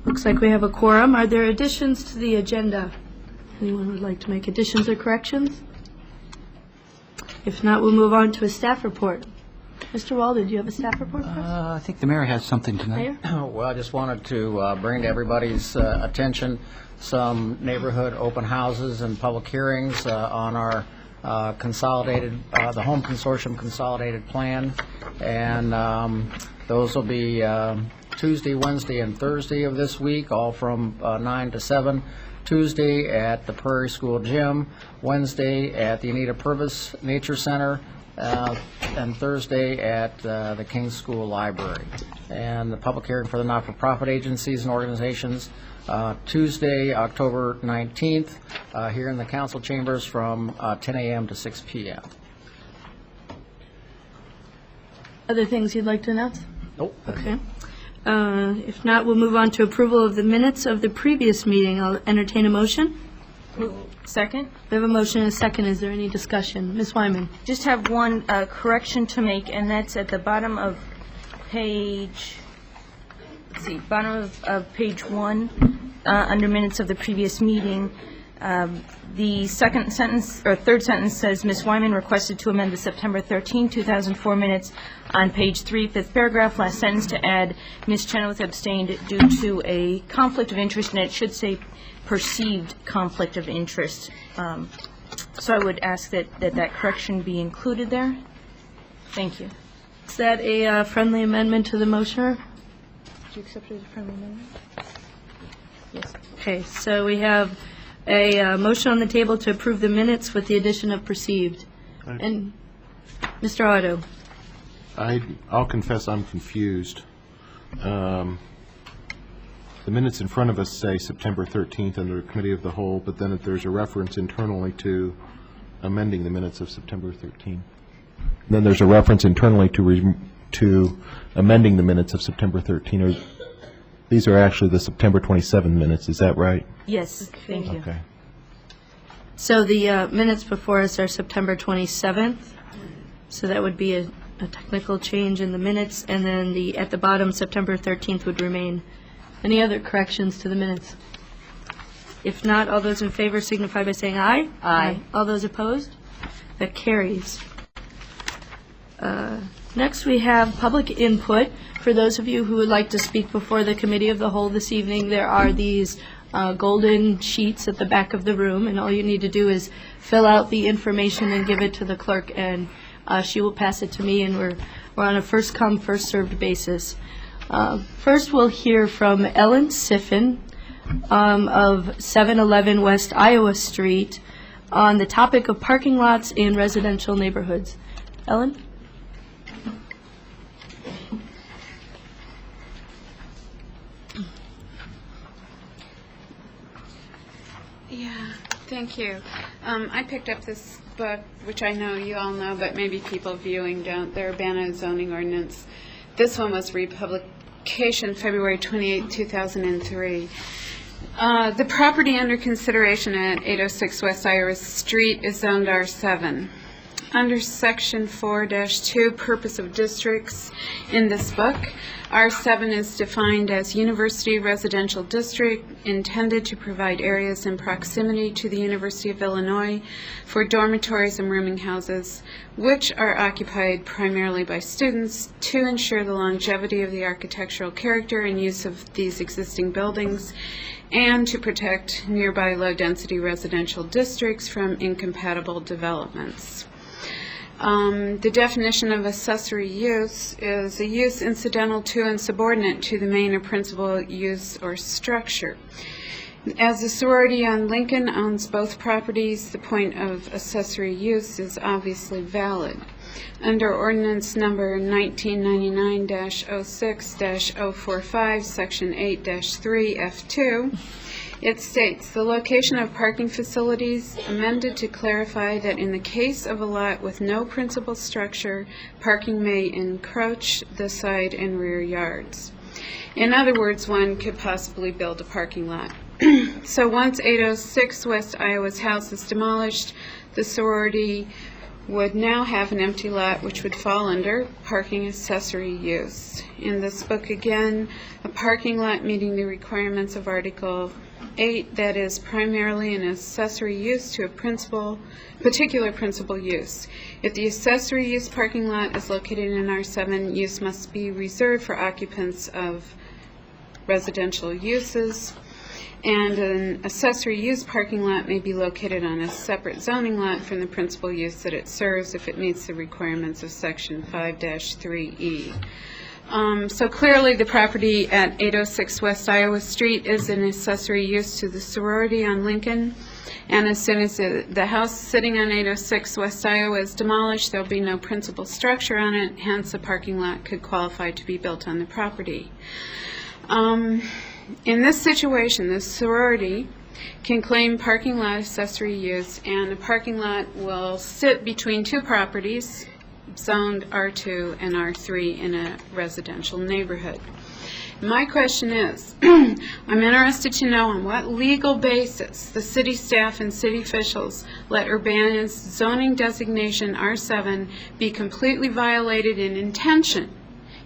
Looks like we have a quorum. Are there additions to the agenda? Anyone would like to make additions or corrections? If not, we'll move on to a staff report. Mr. Walden, do you have a staff report for us? I think the mayor has something tonight. Mayor? Well, I just wanted to bring to everybody's attention some neighborhood open houses and public hearings on our consolidated, the Home Consortium Consolidated Plan, and those will be Tuesday, Wednesday, and Thursday of this week, all from 9 to 7. Tuesday at the Prairie School Gym, Wednesday at the Anita Purvis Nature Center, and Thursday at the King's School Library. And the public hearing for the not-for-profit agencies and organizations, Tuesday, October 19th, here in the council chambers from 10 a.m. to 6 p.m. Other things you'd like to announce? Nope. Okay. If not, we'll move on to approval of the minutes of the previous meeting. I'll entertain a motion. Second. We have a motion and a second. Is there any discussion? Ms. Wyman. Just have one correction to make, and that's at the bottom of page, bottom of page 1, under minutes of the previous meeting. The second sentence, or third sentence says, Ms. Wyman requested to amend the September 13, 2004 minutes on page 3, fifth paragraph, last sentence, to add Ms. Chenoweth abstained due to a conflict of interest, and it should say perceived conflict of interest. So I would ask that correction be included there. Thank you. Is that a friendly amendment to the motioner? Did you accept it as a friendly amendment? Yes. Okay, so we have a motion on the table to approve the minutes with the addition of perceived. And Mr. Otto. I'll confess I'm confused. The minutes in front of us say September 13th under Committee of the Whole, but then there's a reference internally to amending the minutes of September 13th. Then there's a reference internally to amending the minutes of September 13th. These are actually the September 27 minutes. Is that right? Yes, thank you. Okay. So the minutes before us are September 27th. So that would be a technical change in the minutes, and then at the bottom, September 13th would remain. Any other corrections to the minutes? If not, all those in favor signify by saying aye. Aye. All those opposed? That carries. Next, we have public input. For those of you who would like to speak before the Committee of the Whole this evening, there are these golden sheets at the back of the room, and all you need to do is fill out the information and give it to the clerk, and she will pass it to me, and we're on a first-come, first-served basis. First, we'll hear from Ellen Siffin of 711 West Iowa Street on the topic of parking lots in residential neighborhoods. Ellen? Yeah, thank you. I picked up this book, which I know you all know, but maybe people viewing don't, the Urbana zoning ordinance. This one was republication February 28, 2003. The property under consideration at 806 West Iowa Street is zoned R7. Under Section 4-2, Purpose of Districts in this book, R7 is defined as University Residential District intended to provide areas in proximity to the University of Illinois for dormitories and rooming houses, which are occupied primarily by students to ensure the longevity of the architectural character and use of these existing buildings, and to protect nearby low-density residential districts from incompatible developments. The definition of accessory use is a use incidental to and subordinate to the main or principal use or structure. As the sorority on Lincoln owns both properties, the point of accessory use is obviously valid. Under ordinance number 1999-06-045, section 8-3 F2, it states, the location of parking facilities amended to clarify that in the case of a lot with no principal structure, parking may encroach the side and rear yards. In other words, one could possibly build a parking lot. So once 806 West Iowa's house is demolished, the sorority would now have an empty lot which would fall under parking accessory use. In this book, again, a parking lot meeting the requirements of Article 8, that is primarily an accessory use to a particular principal use. If the accessory use parking lot is located in R7, use must be reserved for occupants of residential uses, and an accessory use parking lot may be located on a separate zoning lot from the principal use that it serves if it meets the requirements of Section 5-3E. So clearly, the property at 806 West Iowa Street is an accessory use to the sorority on Lincoln, and as soon as the house sitting on 806 West Iowa is demolished, there'll be no principal structure on it, hence a parking lot could qualify to be built on the property. In this situation, the sorority can claim parking lot accessory use, and the parking lot will sit between two properties zoned R2 and R3 in a residential neighborhood. My question is, I'm interested to know on what legal basis the city staff and city officials let Urbana's zoning designation R7 be completely violated in intention,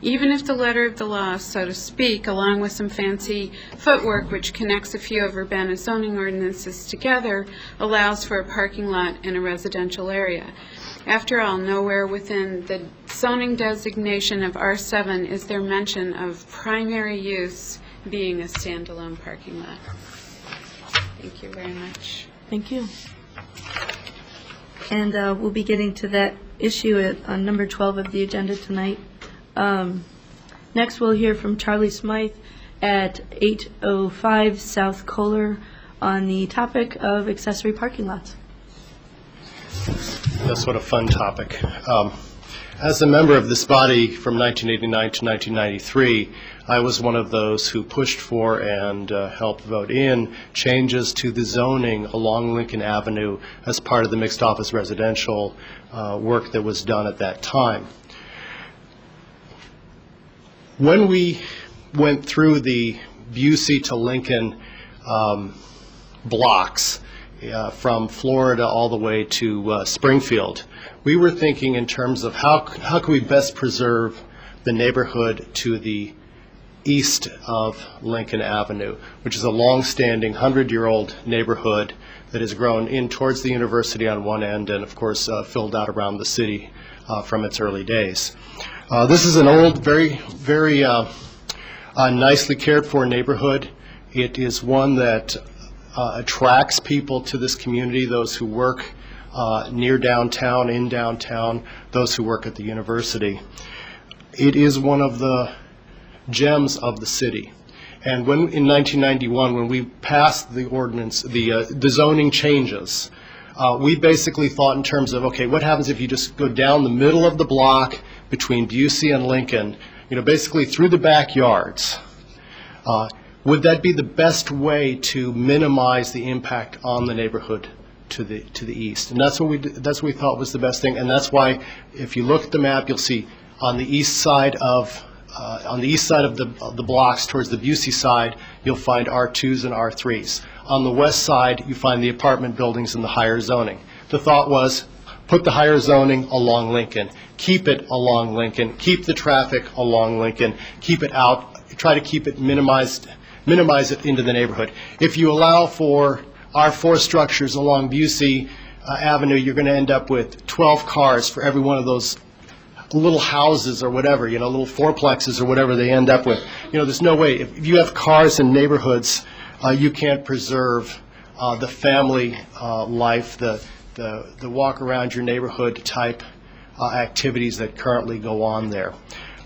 even if the letter of the law, so to speak, along with some fancy footwork which connects a few of Urbana's zoning ordinances together, allows for a parking lot in a residential area. After all, nowhere within the zoning designation of R7 is there mention of primary use being a standalone parking lot. Thank you very much. Thank you. And we'll be getting to that issue on number 12 of the agenda tonight. Next, we'll hear from Charlie Smythe at 805 South Kohler on the topic of accessory parking lots. That's what a fun topic. As a member of this body from 1989 to 1993, I was one of those who pushed for and helped vote in changes to the zoning along Lincoln Avenue as part of the mixed office residential work that was done at that time. When we went through the Busey to Lincoln blocks, from Florida all the way to Springfield, we were thinking in terms of how can we best preserve the neighborhood to the east of Lincoln Avenue, which is a long-standing 100-year-old neighborhood that has grown in towards the university on one end and, of course, filled out around the city from its early days. This is an old, very, very nicely cared-for neighborhood. It is one that attracts people to this community, those who work near downtown, in downtown, those who work at the university. It is one of the gems of the city. And when, in 1991, when we passed the ordinance, the zoning changes, we basically thought in terms of, okay, what happens if you just go down the middle of the block between Busey and Lincoln, basically through the backyards? Would that be the best way to minimize the impact on the neighborhood to the east? And that's what we thought was the best thing. And that's why, if you look at the map, you'll see on the east side of the blocks towards the Busey side, you'll find R2s and R3s. On the west side, you find the apartment buildings and the higher zoning. The thought was, put the higher zoning along Lincoln, keep it along Lincoln, keep the traffic along Lincoln, keep it out, try to keep it minimize it into the neighborhood. If you allow for R4 structures along Busey Avenue, you're going to end up with 12 cars for every one of those little houses or whatever, little fourplexes or whatever they end up with. There's no way. If you have cars in neighborhoods, you can't preserve the family life, the walk around your neighborhood type activities that currently go on there.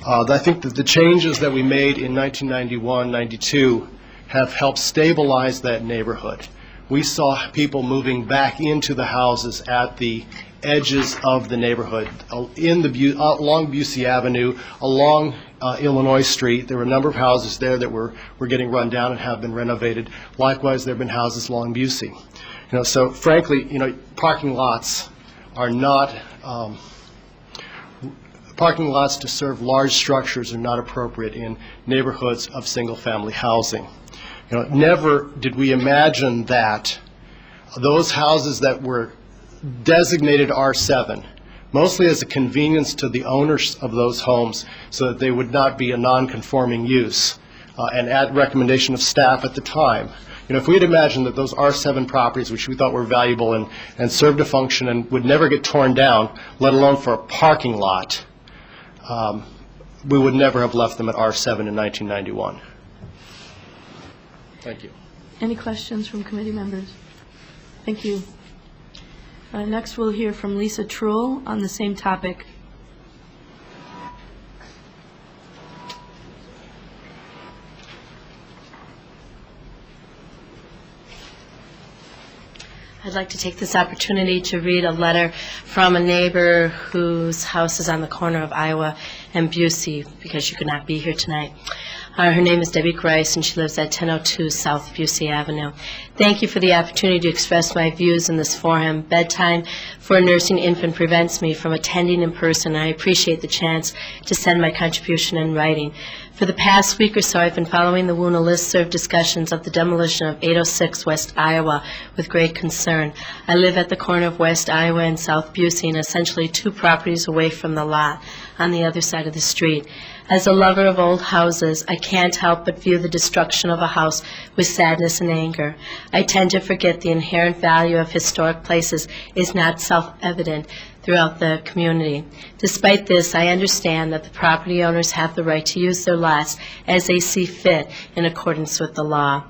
I think that the changes that we made in 1991, 92 have helped stabilize that neighborhood. We saw people moving back into the houses at the edges of the neighborhood, along Busey Avenue, along Illinois Street. There were a number of houses there that were getting run down and have been renovated. Likewise, there have been houses along Busey. So frankly, parking lots are not parking lots to serve large structures are not appropriate in neighborhoods of single-family housing. Never did we imagine that those houses that were designated R7 mostly as a convenience to the owners of those homes so that they would not be a non-conforming use. And at recommendation of staff at the time, if we had imagined that those R7 properties, which we thought were valuable and served a function and would never get torn down, let alone for a parking lot, we would never have left them at R7 in 1991. Thank you. Any questions from committee members? Thank you. Next, we'll hear from Lisa Truell on the same topic. I'd like to take this opportunity to read a letter from a neighbor whose house is on the corner of Iowa and Busey, because she could not be here tonight. Her name is Debbie Grice, and she lives at 1002 South Busey Avenue. Thank you for the opportunity to express my views in this forum. Bedtime for a nursing infant prevents me from attending in person, and I appreciate the chance to send my contribution in writing. For the past week or so, I've been following the WUNA listserv discussions of the demolition of 806 West Iowa with great concern. I live at the corner of West Iowa and South Busey, and essentially 2 properties away from the lot on the other side of the street. As a lover of old houses, I can't help but view the destruction of a house with sadness and anger. I tend to forget the inherent value of historic places is not self-evident throughout the community. Despite this, I understand that the property owners have the right to use their lots as they see fit in accordance with the law.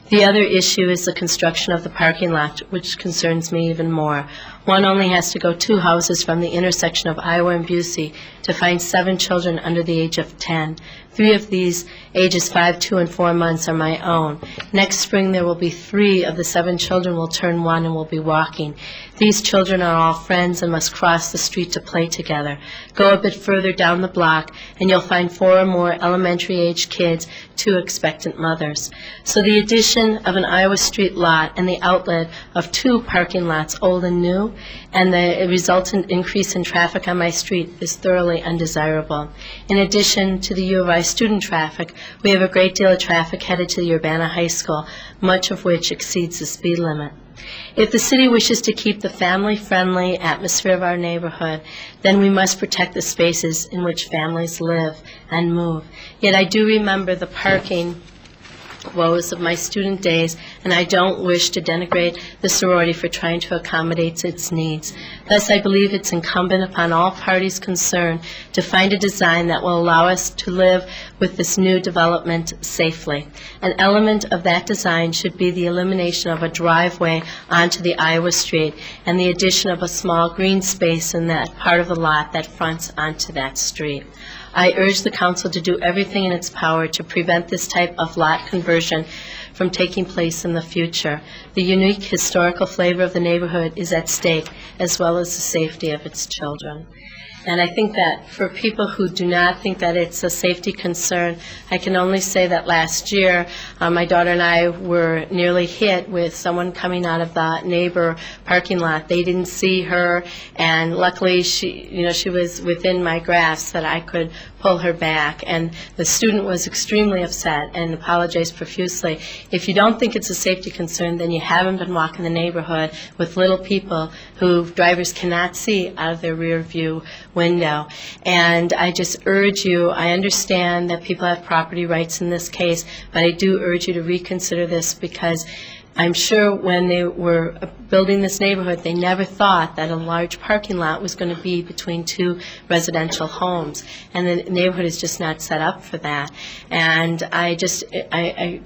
The other issue is the construction of the parking lot, which concerns me even more. One only has to go 2 houses from the intersection of Iowa and Busey to find 7 children under the age of 10. 3 of these, ages 5, 2, and 4 months, are my own. Next spring, there will be 3 of the 7 children will turn 1 and will be walking. These children are all friends and must cross the street to play together. Go a bit further down the block, and you'll find 4 or more elementary-age kids, 2 expectant mothers. So the addition of an Iowa Street lot and the outlet of 2 parking lots, old and new, and the resultant increase in traffic on my street is thoroughly undesirable. In addition to the U of I student traffic, we have a great deal of traffic headed to the Urbana High School, much of which exceeds the speed limit. If the city wishes to keep the family-friendly atmosphere of our neighborhood, then we must protect the spaces in which families live and move. Yet I do remember the parking woes of my student days, and I don't wish to denigrate the sorority for trying to accommodate its needs. Thus, I believe it's incumbent upon all parties concerned to find a design that will allow us to live with this new development safely. An element of that design should be the elimination of a driveway onto the Iowa Street and the addition of a small green space in that part of the lot that fronts onto that street. I urge the council to do everything in its power to prevent this type of lot conversion from taking place in the future. The unique historical flavor of the neighborhood is at stake, as well as the safety of its children. And I think that for people who do not think that it's a safety concern, I can only say that last year, my daughter and I were nearly hit with someone coming out of the neighbor parking lot. They didn't see her, and luckily she was within my grasp that I could pull her back. And the student was extremely upset and apologized profusely. If you don't think it's a safety concern, then you haven't been walking the neighborhood with little people who drivers cannot see out of their rear view window. And I just urge you, I understand that people have property rights in this case, but I do urge you to reconsider this, because I'm sure when they were building this neighborhood, they never thought that a large parking lot was going to be between 2 residential homes, and the neighborhood is just not set up for that. And I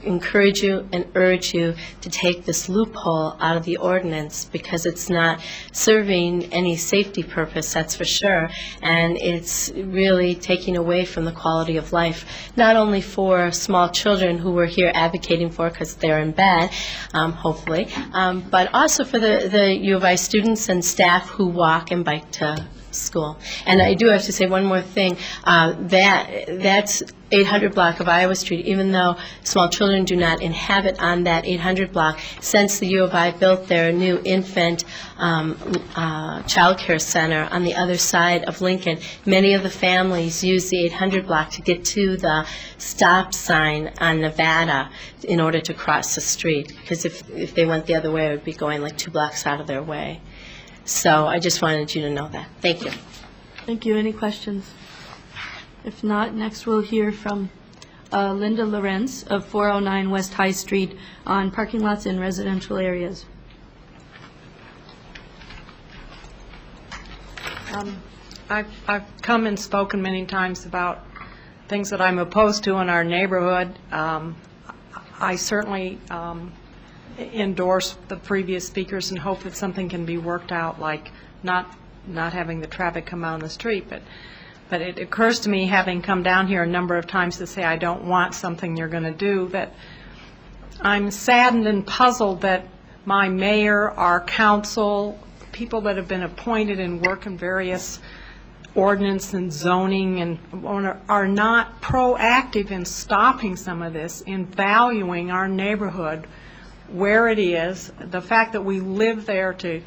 encourage you and urge you to take this loophole out of the ordinance, because it's not serving any safety purpose, that's for sure, and it's really taking away from the quality of life, not only for small children who we're here advocating for because they're in bed, hopefully, but also for the U of I students and staff who walk and bike to school. And I do have to say one more thing. That's 800 block of Iowa Street, even though small children do not inhabit on that 800 block. Since the U of I built their new infant child care center on the other side of Lincoln, many of the families use the 800 block to get to the stop sign on Nevada in order to cross the street, because if they went the other way, it would be going like 2 blocks out of their way. So I just wanted you to know that. Thank you. Thank you. Any questions? If not, next we'll hear from Linda Lorenz of 409 West High Street on parking lots in residential areas. I've come and spoken many times about things that I'm opposed to in our neighborhood. I certainly endorse the previous speakers and hope that something can be worked out, like not having the traffic come out on the street. But it occurs to me, having come down here a number of times to say I don't want something you're going to do, that I'm saddened and puzzled that my mayor, our council, people that have been appointed and work in various ordinance and zoning and are not proactive in stopping some of this, in valuing our neighborhood where it is, the fact that we live there to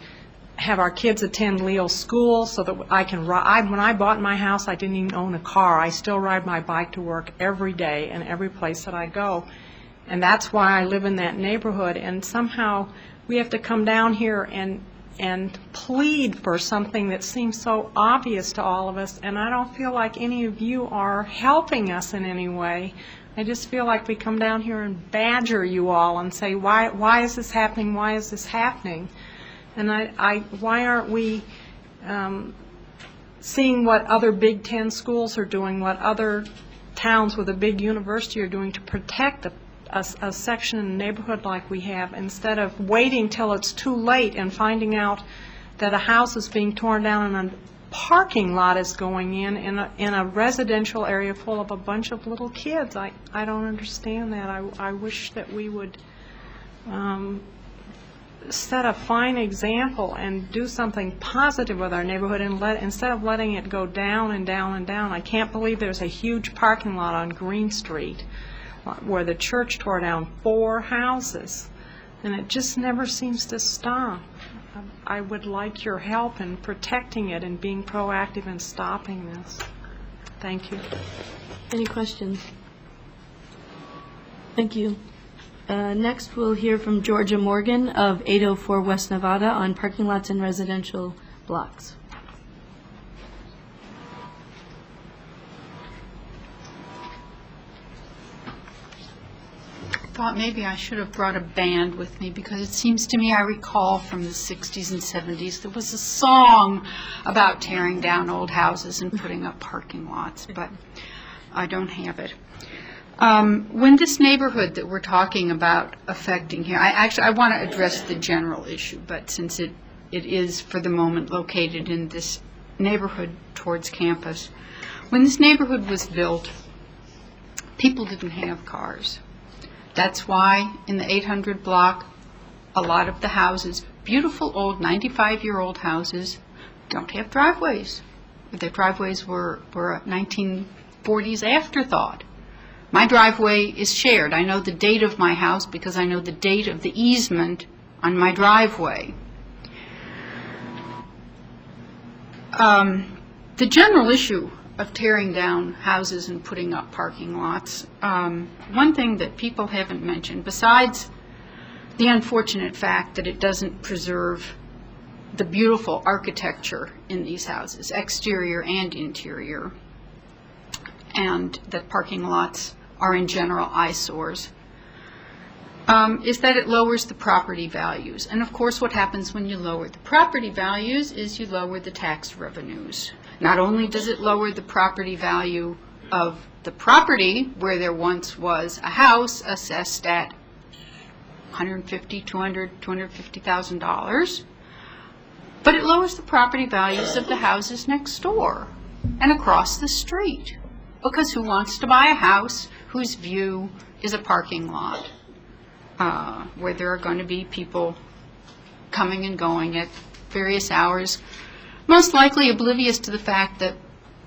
have our kids attend Leo School so that I can ride. When I bought my house, I didn't even own a car. I still ride my bike to work every day and every place that I go. And that's why I live in that neighborhood. And somehow we have to come down here and plead for something that seems so obvious to all of us. And I don't feel like any of you are helping us in any way. I just feel like we come down here and badger you all and say, why is this happening? Why is this happening? And why aren't we seeing what other Big Ten schools are doing, what other towns with a big university are doing to protect a section in the neighborhood like we have, instead of waiting till it's too late and finding out that a house is being torn down and a parking lot is going in a residential area full of a bunch of little kids. I don't understand that. I wish that we would set a fine example and do something positive with our neighborhood, and instead of letting it go down and down and down. I can't believe there's a huge parking lot on Green Street where the church tore down 4 houses, and it just never seems to stop. I would like your help in protecting it and being proactive in stopping this. Thank you. Any questions? Thank you. Next, we'll hear from Georgia Morgan of 804 West Nevada on parking lots in residential blocks. Thought maybe I should have brought a band with me, because it seems to me I recall from the 60s and 70s there was a song about tearing down old houses and putting up parking lots, but I don't have it. When this neighborhood that we're talking about affecting here, I want to address the general issue, but since it is for the moment located in this neighborhood towards campus, when this neighborhood was built, people didn't have cars. That's why in the 800 block, a lot of the houses, beautiful old 95-year-old houses, don't have driveways. Their driveways were a 1940s afterthought. My driveway is shared. I know the date of my house because I know the date of the easement on my driveway. The general issue of tearing down houses and putting up parking lots, one thing that people haven't mentioned, besides the unfortunate fact that it doesn't preserve the beautiful architecture in these houses, exterior and interior, and that parking lots are in general eyesores, is that it lowers the property values. And of course what happens when you lower the property values is you lower the tax revenues. Not only does it lower the property value of the property where there once was a house assessed at $150,000, $200,000, $250,000, but it lowers the property values of the houses next door and across the street. Because who wants to buy a house whose view is a parking lot, where there are going to be people coming and going at various hours, most likely oblivious to the fact that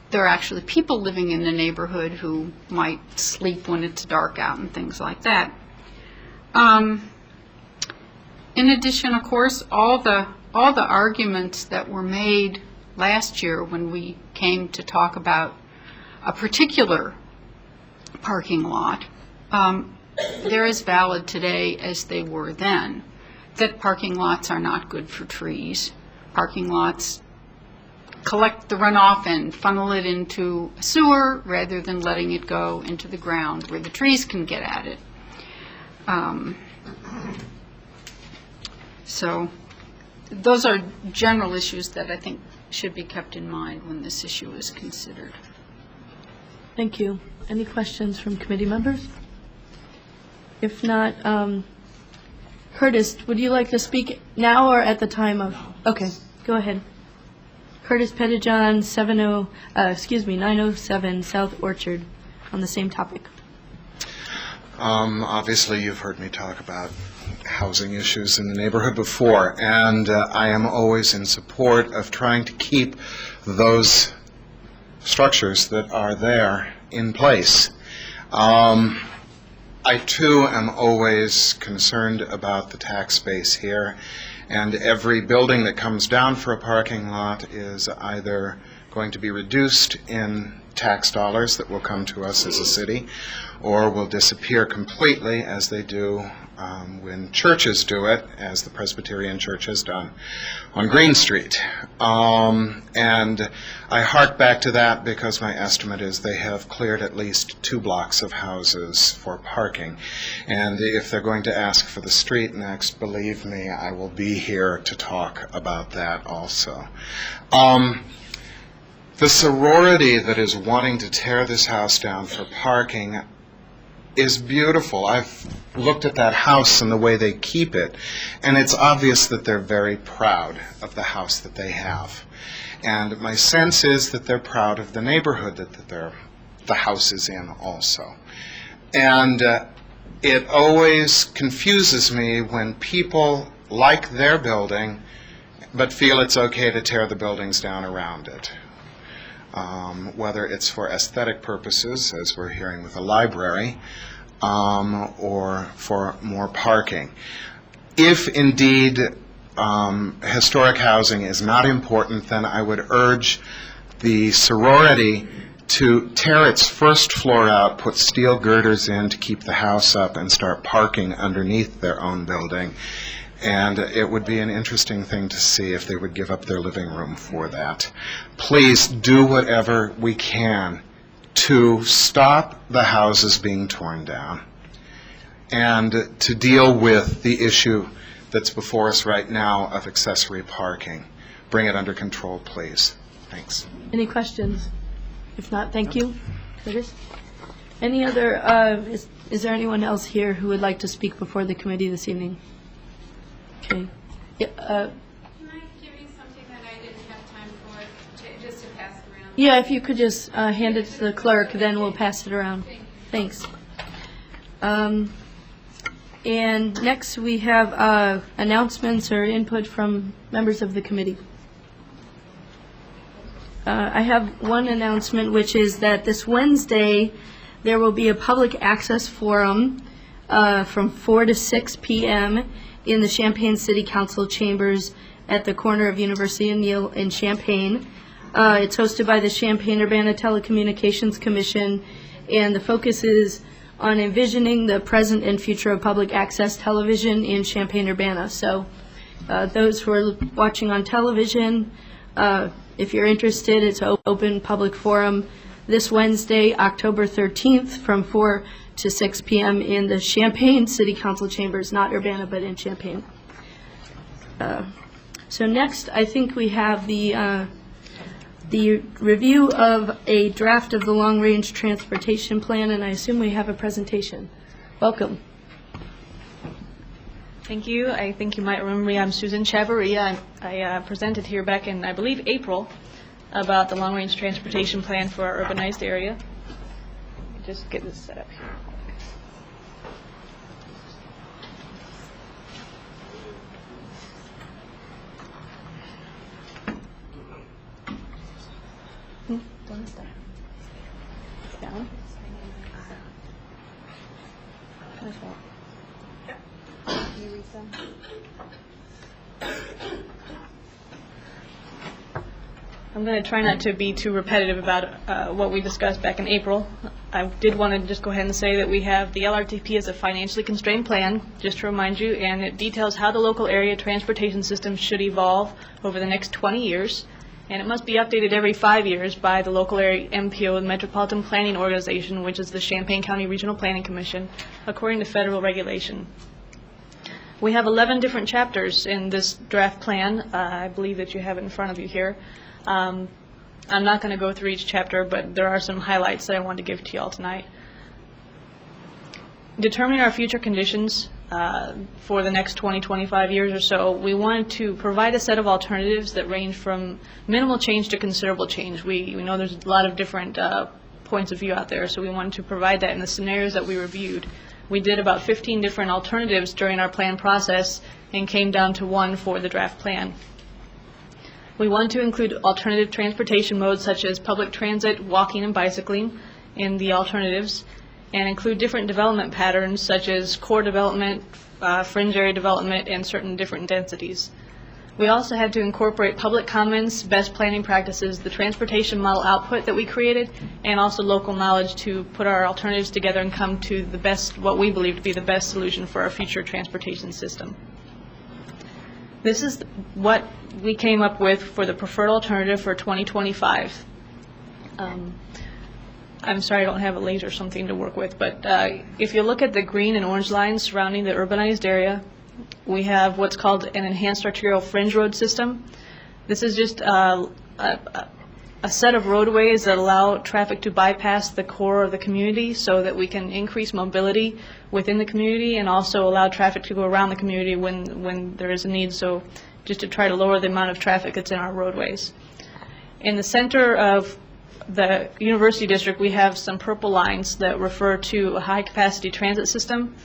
there are actually people living in the neighborhood who might sleep when it's dark out and things like that. In addition, of course, all the arguments that were made last year when we came to talk about a particular parking lot, they're as valid today as they were then, that parking lots are not good for trees, parking lots, collect the runoff and funnel it into a sewer rather than letting it go into the ground where the trees can get at it. So those are general issues that I think should be kept in mind when this issue is considered. Thank you. Any questions from committee members? If not, Curtis, would you like to speak now or at the time of? Okay, go ahead. Curtis Pettijohn, 907 South Orchard, on the same topic. Obviously, you've heard me talk about housing issues in the neighborhood before, and I am always in support of trying to keep those structures that are there in place. I, too, am always concerned about the tax base here, and every building that comes down for a parking lot is either going to be reduced in tax dollars that will come to us as a city, or will disappear completely, as they do when churches do it, as the Presbyterian Church has done on Green Street. And I hark back to that because my estimate is they have cleared at least 2 blocks of houses for parking. And if they're going to ask for the street next, believe me, I will be here to talk about that also. The sorority that is wanting to tear this house down for parking is beautiful. I've looked at that house and the way they keep it, and it's obvious that they're very proud of the house that they have. And my sense is that they're proud of the neighborhood that the house is in also. And it always confuses me when people like their building but feel it's okay to tear the buildings down around it. Whether it's for aesthetic purposes, as we're hearing with the library, or for more parking. If indeed historic housing is not important, then I would urge the sorority to tear its first floor out, put steel girders in to keep the house up, and start parking underneath their own building. And it would be an interesting thing to see if they would give up their living room for that. Please do whatever we can to stop the houses being torn down and to deal with the issue that's before us right now of accessory parking. Bring it under control, please. Thanks. Any questions? If not, thank you. Curtis? Any other, is there anyone else here who would like to speak before the committee this evening? Okay. Yeah, Can I give you something that I didn't have time for, just to pass around? yeah, if you could just hand it to the clerk, then we'll pass it around. Thanks. And next we have announcements or input from members of the committee. I have one announcement, which is that this Wednesday there will be a public access forum from 4 to 6 p.m. in the Champaign City Council chambers at the corner of University and Neal in Champaign. It's hosted by the Champaign-Urbana Telecommunications Commission, and the focus is on envisioning the present and future of public access television in Champaign-Urbana. So those who are watching on television, if you're interested, it's an open public forum this Wednesday, October 13th, from 4 to 6 p.m. in the Champaign City Council chambers, not Urbana, but in Champaign. So next, I think we have the review of a draft of the long-range transportation plan, and I assume we have a presentation. Welcome. Thank you. I think you might remember me. I'm Susan Chavarria. I presented here back in, I believe, April about the long-range transportation plan for our urbanized area. Just get this set up here. ¿Dónde está? Down? As well. Can you read some? I'm going to try not to be too repetitive about what we discussed back in April. I did want to just go ahead and say that we have the LRTP as a financially constrained plan, just to remind you, and it details how the local area transportation system should evolve over the next 20 years, and it must be updated every 5 years by the local area MPO, the Metropolitan Planning Organization, which is the Champaign County Regional Planning Commission, according to federal regulation. We have 11 different chapters in this draft plan. I believe that you have it in front of you here. I'm not going to go through each chapter, but there are some highlights that I want to give to you all tonight. Determining our future conditions for the next 25 years or so, we wanted to provide a set of alternatives that range from minimal change to considerable change. We know there's a lot of different points of view out there, so we wanted to provide that in the scenarios that we reviewed. We did about 15 different alternatives during our plan process and came down to one for the draft plan. We want to include alternative transportation modes such as public transit, walking, and bicycling in the alternatives, and include different development patterns such as core development, fringe area development, and certain different densities. We also had to incorporate public comments, best planning practices, the transportation model output that we created, and also local knowledge to put our alternatives together and come to the best, what we believe to be the best solution for our future transportation system. This is what we came up with for the preferred alternative for 2025. I'm sorry I don't have a laser or something to work with, but if you look at the green and orange lines surrounding the urbanized area, we have what's called an enhanced arterial fringe road system. This is just a set of roadways that allow traffic to bypass the core of the community so that we can increase mobility within the community and also allow traffic to go around the community when there is a need, so just to try to lower the amount of traffic that's in our roadways. In the center of the University District, we have some purple lines that refer to a high-capacity transit system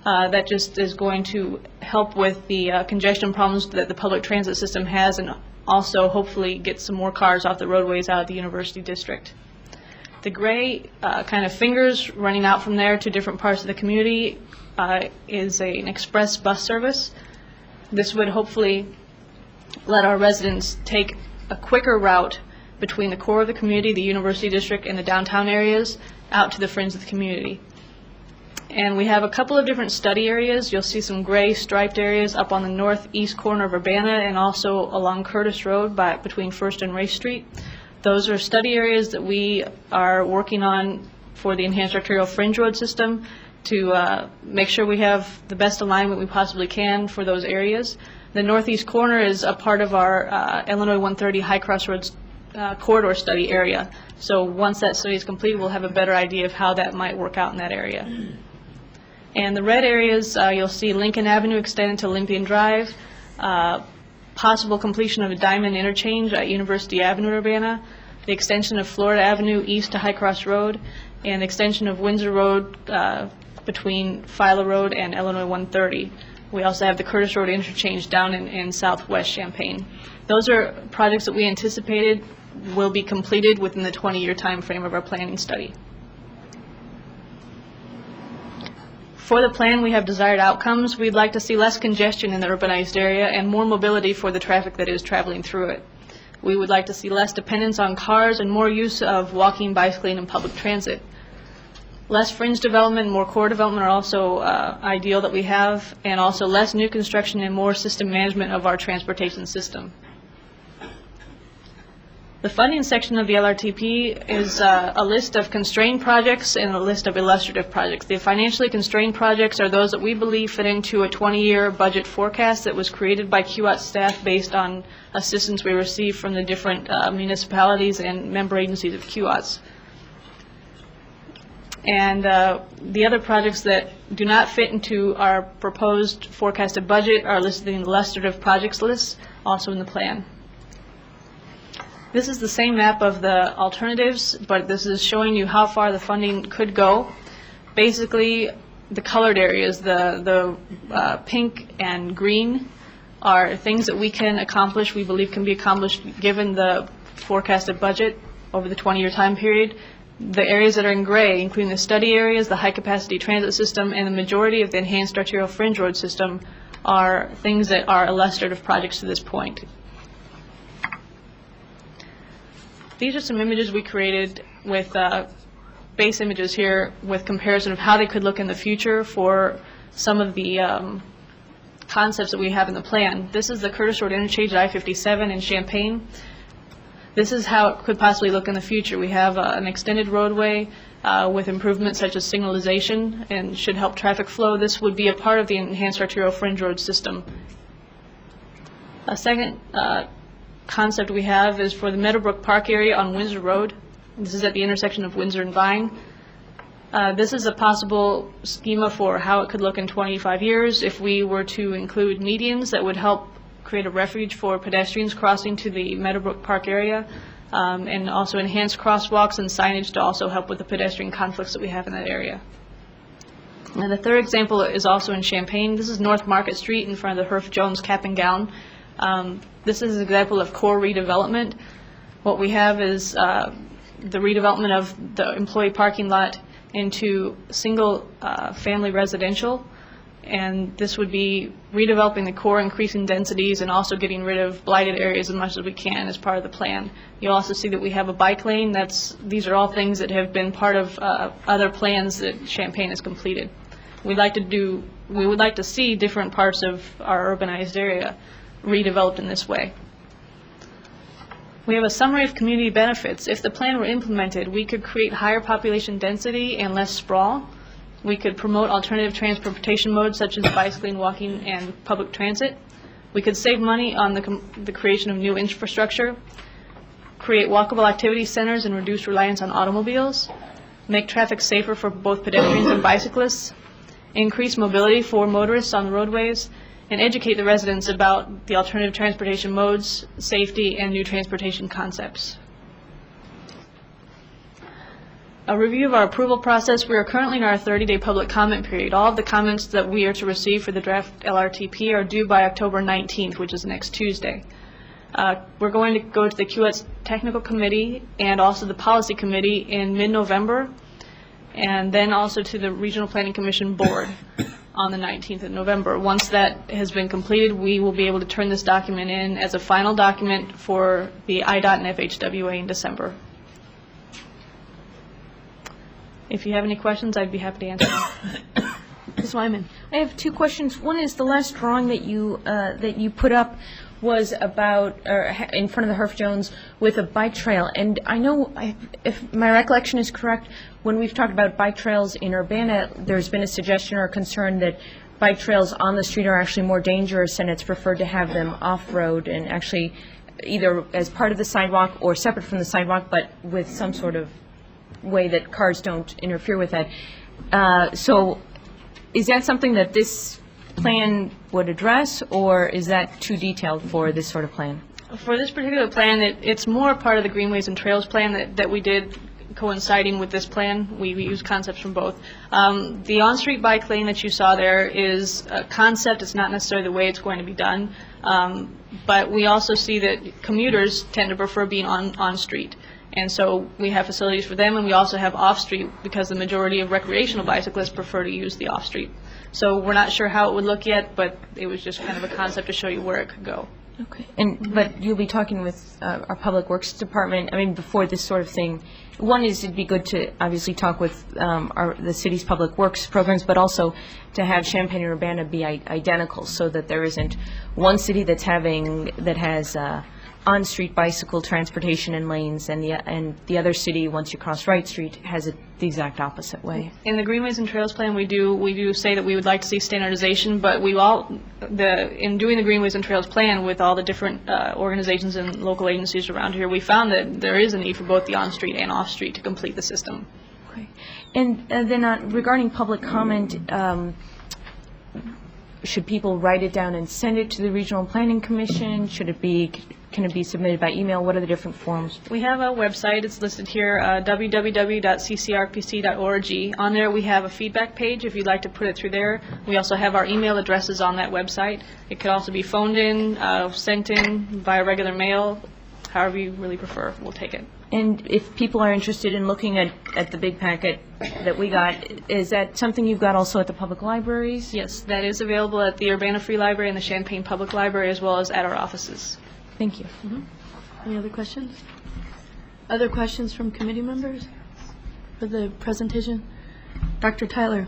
that just is going to help with the congestion problems that the public transit system has and also hopefully get some more cars off the roadways out of the University District. The gray kind of fingers running out from there to different parts of the community is an express bus service. This would hopefully let our residents take a quicker route between the core of the community, the University District, and the downtown areas out to the fringe of the community. And we have a couple of different study areas. You'll see some gray striped areas up on the northeast corner of Urbana and also along Curtis Road between First and Race Street. Those are study areas that we are working on for the enhanced arterial fringe road system to make sure we have the best alignment we possibly can for those areas. The northeast corner is a part of our Illinois 130 High Crossroads corridor study area. So once that study is completed, we'll have a better idea of how that might work out in that area. And the red areas, you'll see Lincoln Avenue extended to Olympian Drive, possible completion of a diamond interchange at University Avenue, Urbana, the extension of Florida Avenue east to High Cross Road, and the extension of Windsor Road between Philo Road and Illinois 130. We also have the Curtis Road interchange down in southwest Champaign. Those are projects that we anticipated will be completed within the 20-year time frame of our planning study. For the plan, we have desired outcomes. We'd like to see less congestion in the urbanized area and more mobility for the traffic that is traveling through it. We would like to see less dependence on cars and more use of walking, bicycling, and public transit. Less fringe development and more core development are also ideal that we have, and also less new construction and more system management of our transportation system. The funding section of the LRTP is a list of constrained projects and a list of illustrative projects. The financially constrained projects are those that we believe fit into a 20-year budget forecast that was created by QOT staff based on assistance we received from the different municipalities and member agencies of QOTs. And the other projects that do not fit into our proposed forecasted budget are listed in the illustrative projects list, also in the plan. This is the same map of the alternatives, but this is showing you how far the funding could go. Basically, the colored areas, the pink and green, are things that we can accomplish, we believe can be accomplished given the forecasted budget over the 20-year time period. The areas that are in gray, including the study areas, the high-capacity transit system, and the majority of the enhanced arterial fringe road system, are things that are illustrative projects to this point. These are some images we created with base images here with comparison of how they could look in the future for some of the concepts that we have in the plan. This is the Curtis Road interchange at I-57 in Champaign. This is how it could possibly look in the future. We have an extended roadway with improvements such as signalization and should help traffic flow. This would be a part of the enhanced arterial fringe road system. A second concept we have is for the Meadowbrook Park area on Windsor Road. This is at the intersection of Windsor and Vine. This is a possible schema for how it could look in 25 years if we were to include medians that would help create a refuge for pedestrians crossing to the Meadowbrook Park area, and also enhance crosswalks and signage to also help with the pedestrian conflicts that we have in that area. And the third example is also in Champaign. This is North Market Street in front of the Herff Jones Cap and Gown. This is an example of core redevelopment. What we have is the redevelopment of the employee parking lot into single family residential, and this would be redeveloping the core, increasing densities, and also getting rid of blighted areas as much as we can as part of the plan. You'll also see that we have a bike lane. These are all things that have been part of other plans that Champaign has completed. We would like to see different parts of our urbanized area redeveloped in this way. We have a summary of community benefits. If the plan were implemented, we could create higher population density and less sprawl. We could promote alternative transportation modes such as bicycling, walking, and public transit. We could save money on the creation of new infrastructure, create walkable activity centers and reduce reliance on automobiles, make traffic safer for both pedestrians and bicyclists, increase mobility for motorists on the roadways, and educate the residents about the alternative transportation modes, safety, and new transportation concepts. A review of our approval process. We are currently in our 30-day public comment period. All of the comments that we are to receive for the draft LRTP are due by October 19th, which is next Tuesday. We're going to go to the QS Technical Committee and also the Policy Committee in mid-November, and then also to the Regional Planning Commission Board on the 19th of November. Once that has been completed, we will be able to turn this document in as a final document for the IDOT and FHWA in December. If you have any questions, I'd be happy to answer them. Ms. Wyman. I have two questions. One is the last drawing that you put up was about in front of the Herff Jones with a bike trail, and I know, if my recollection is correct, when we've talked about bike trails in Urbana, there's been a suggestion or a concern that bike trails on the street are actually more dangerous, and it's preferred to have them off-road and actually either as part of the sidewalk or separate from the sidewalk, but with some sort of way that cars don't interfere with that. So is that something that this plan would address, or is that too detailed for this sort of plan? For this particular plan, it's more part of the Greenways and Trails plan that we did coinciding with this plan. We use concepts from both. The on-street bike lane that you saw there is a concept. It's not necessarily the way it's going to be done. But we also see that commuters tend to prefer being on-street. And so we have facilities for them, and we also have off-street because the majority of recreational bicyclists prefer to use the off-street. So we're not sure how it would look yet, but it was just kind of a concept to show you where it could go. Okay. But you'll be talking with our Public Works Department, I mean, before this sort of thing. One is it'd be good to obviously talk with the city's public works programs, but also to have Champaign and Urbana be identical so that there isn't one city that has on-street bicycle transportation and lanes, and the other city, once you cross Wright Street, has it the exact opposite way. In the Greenways and Trails plan, we do say that we would like to see standardization, but in doing the Greenways and Trails plan with all the different organizations and local agencies around here, we found that there is a need for both the on-street and off-street to complete the system. Okay. And then regarding public comment, should people write it down and send it to the Regional Planning Commission? Can it be submitted by email? What are the different forms? We have a website. It's listed here, www.ccrpc.org. On there we have a feedback page if you'd like to put it through there. We also have our email addresses on that website. It could also be phoned in, sent in via regular mail, however you really prefer. We'll take it. And if people are interested in looking at the big packet that we got, is that something you've got also at the public libraries? Yes, that is available at the Urbana Free Library and the Champaign Public Library, as well as at our offices. Thank you. Any other questions? Other questions from committee members for the presentation? Dr. Tyler?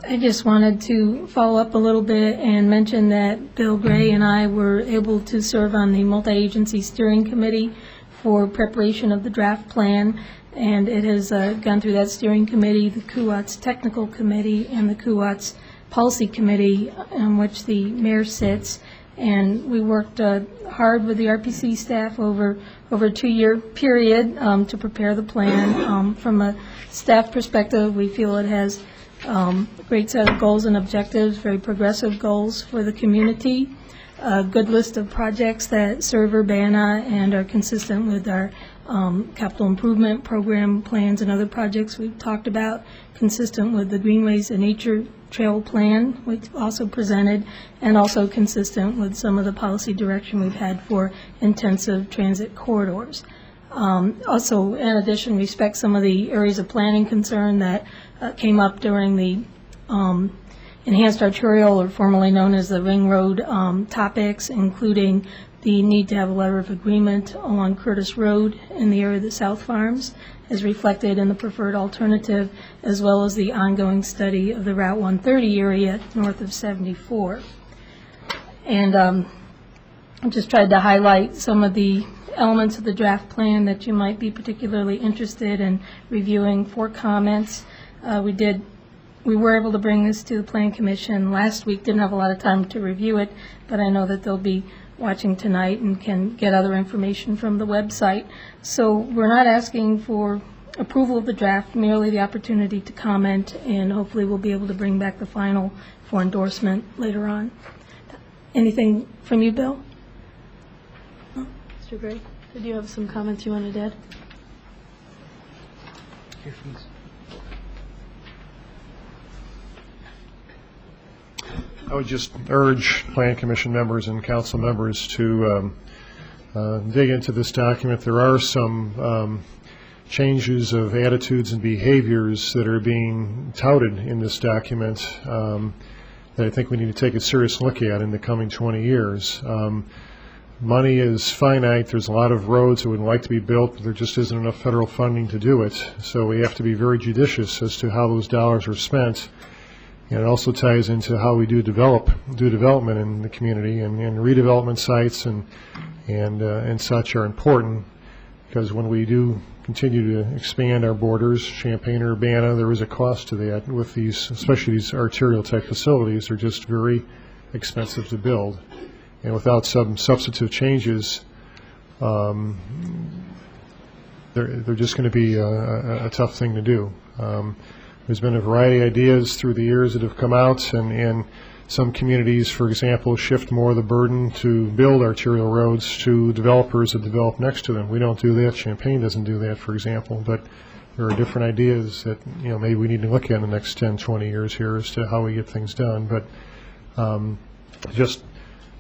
I just wanted to follow up a little bit and mention that Bill Gray and I were able to serve on the multi-agency steering committee for preparation of the draft plan, and it has gone through that steering committee, the CUATS technical committee, and the CUATS policy committee, on which the mayor sits. And we worked hard with the RPC staff over a 2-year period to prepare the plan. From a staff perspective, we feel it has a great set of goals and objectives, very progressive goals for the community, a good list of projects that serve Urbana and are consistent with our capital improvement program plans and other projects we've talked about, consistent with the Greenways and Nature Trail Plan, which also presented, and also consistent with some of the policy direction we've had for intensive transit corridors. Also, in addition, respect some of the areas of planning concern that came up during the enhanced arterial, or formerly known as the Ring Road topics, including the need to have a letter of agreement along Curtis Road in the area of the South Farms, as reflected in the preferred alternative, as well as the ongoing study of the Route 130 area north of 74. And I just tried to highlight some of the elements of the draft plan that you might be particularly interested in reviewing for comments. We were able to bring this to the Plan Commission last week. Didn't have a lot of time to review it, but I know that they'll be watching tonight and can get other information from the website. So we're not asking for approval of the draft, merely the opportunity to comment, and hopefully we'll be able to bring back the final for endorsement later on. Anything from you, Bill? No? Mr. Gray, did you have some comments you wanted to add? I would just urge Plan Commission members and council members to dig into this document. There are some changes of attitudes and behaviors that are being touted in this document that I think we need to take a serious look at in the coming 20 years. Money is finite. There's a lot of roads that would like to be built, but there just isn't enough federal funding to do it. So we have to be very judicious as to how those dollars are spent. And it also ties into how we do development in the community, and redevelopment sites and such are important, because when we do continue to expand our borders, Champaign or Urbana, there is a cost to that with these, especially these arterial type facilities. They're just very expensive to build, and without some substantive changes, they're just going to be a tough thing to do. There's been a variety of ideas through the years that have come out, and some communities, for example, shift more of the burden to build arterial roads to developers that develop next to them. We don't do that. Champaign doesn't do that, for example. But there are different ideas that maybe we need to look at in the next 10, 20 years here as to how we get things done. But just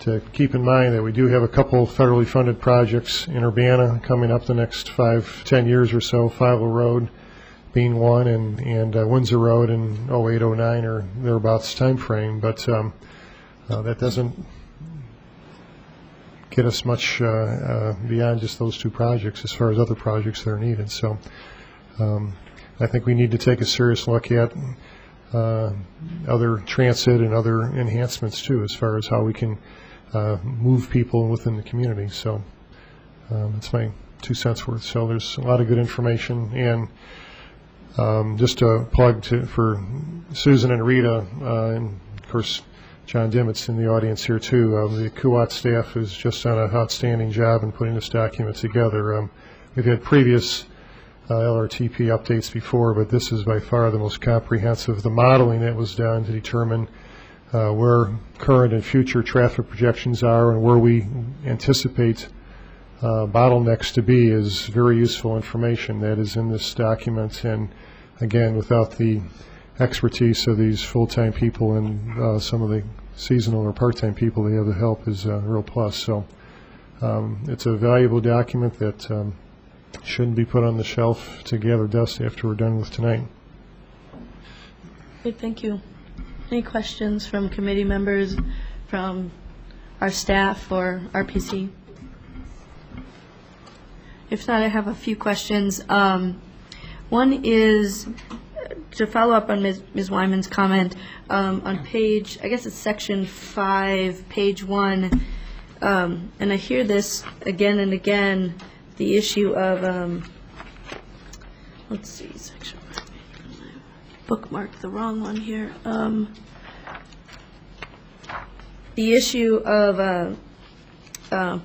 to keep in mind that we do have a couple federally funded projects in Urbana coming up the next 5, 10 years or so. Fievel Road being one, and Windsor Road in 08, 09 or thereabouts time frame, but that doesn't get us much beyond just those two projects as far as other projects that are needed. So I think we need to take a serious look at other transit and other enhancements too, as far as how we can move people within the community. So that's my 2 cents worth. So there's a lot of good information, and just a plug for Susan and Rita, and of course John Dimmitt's in the audience here too. The CUAT staff has just done an outstanding job in putting this document together. We've had previous LRTP updates before, but this is by far the most comprehensive. The modeling that was done to determine where current and future traffic projections are and where we anticipate bottlenecks to be is very useful information that is in this document. And again, without the expertise of these full-time people and some of the seasonal or part-time people they have to help is a real plus. So it's a valuable document that shouldn't be put on the shelf to gather dust after we're done with tonight. Okay, thank you. Any questions from committee members, from our staff or RPC? If not, I have a few questions. One is to follow up on Ms. Wyman's comment on page, I guess it's section 5, page 1, and I hear this again and again, the issue of, let's see, section 5, bookmarked the wrong one here. The issue of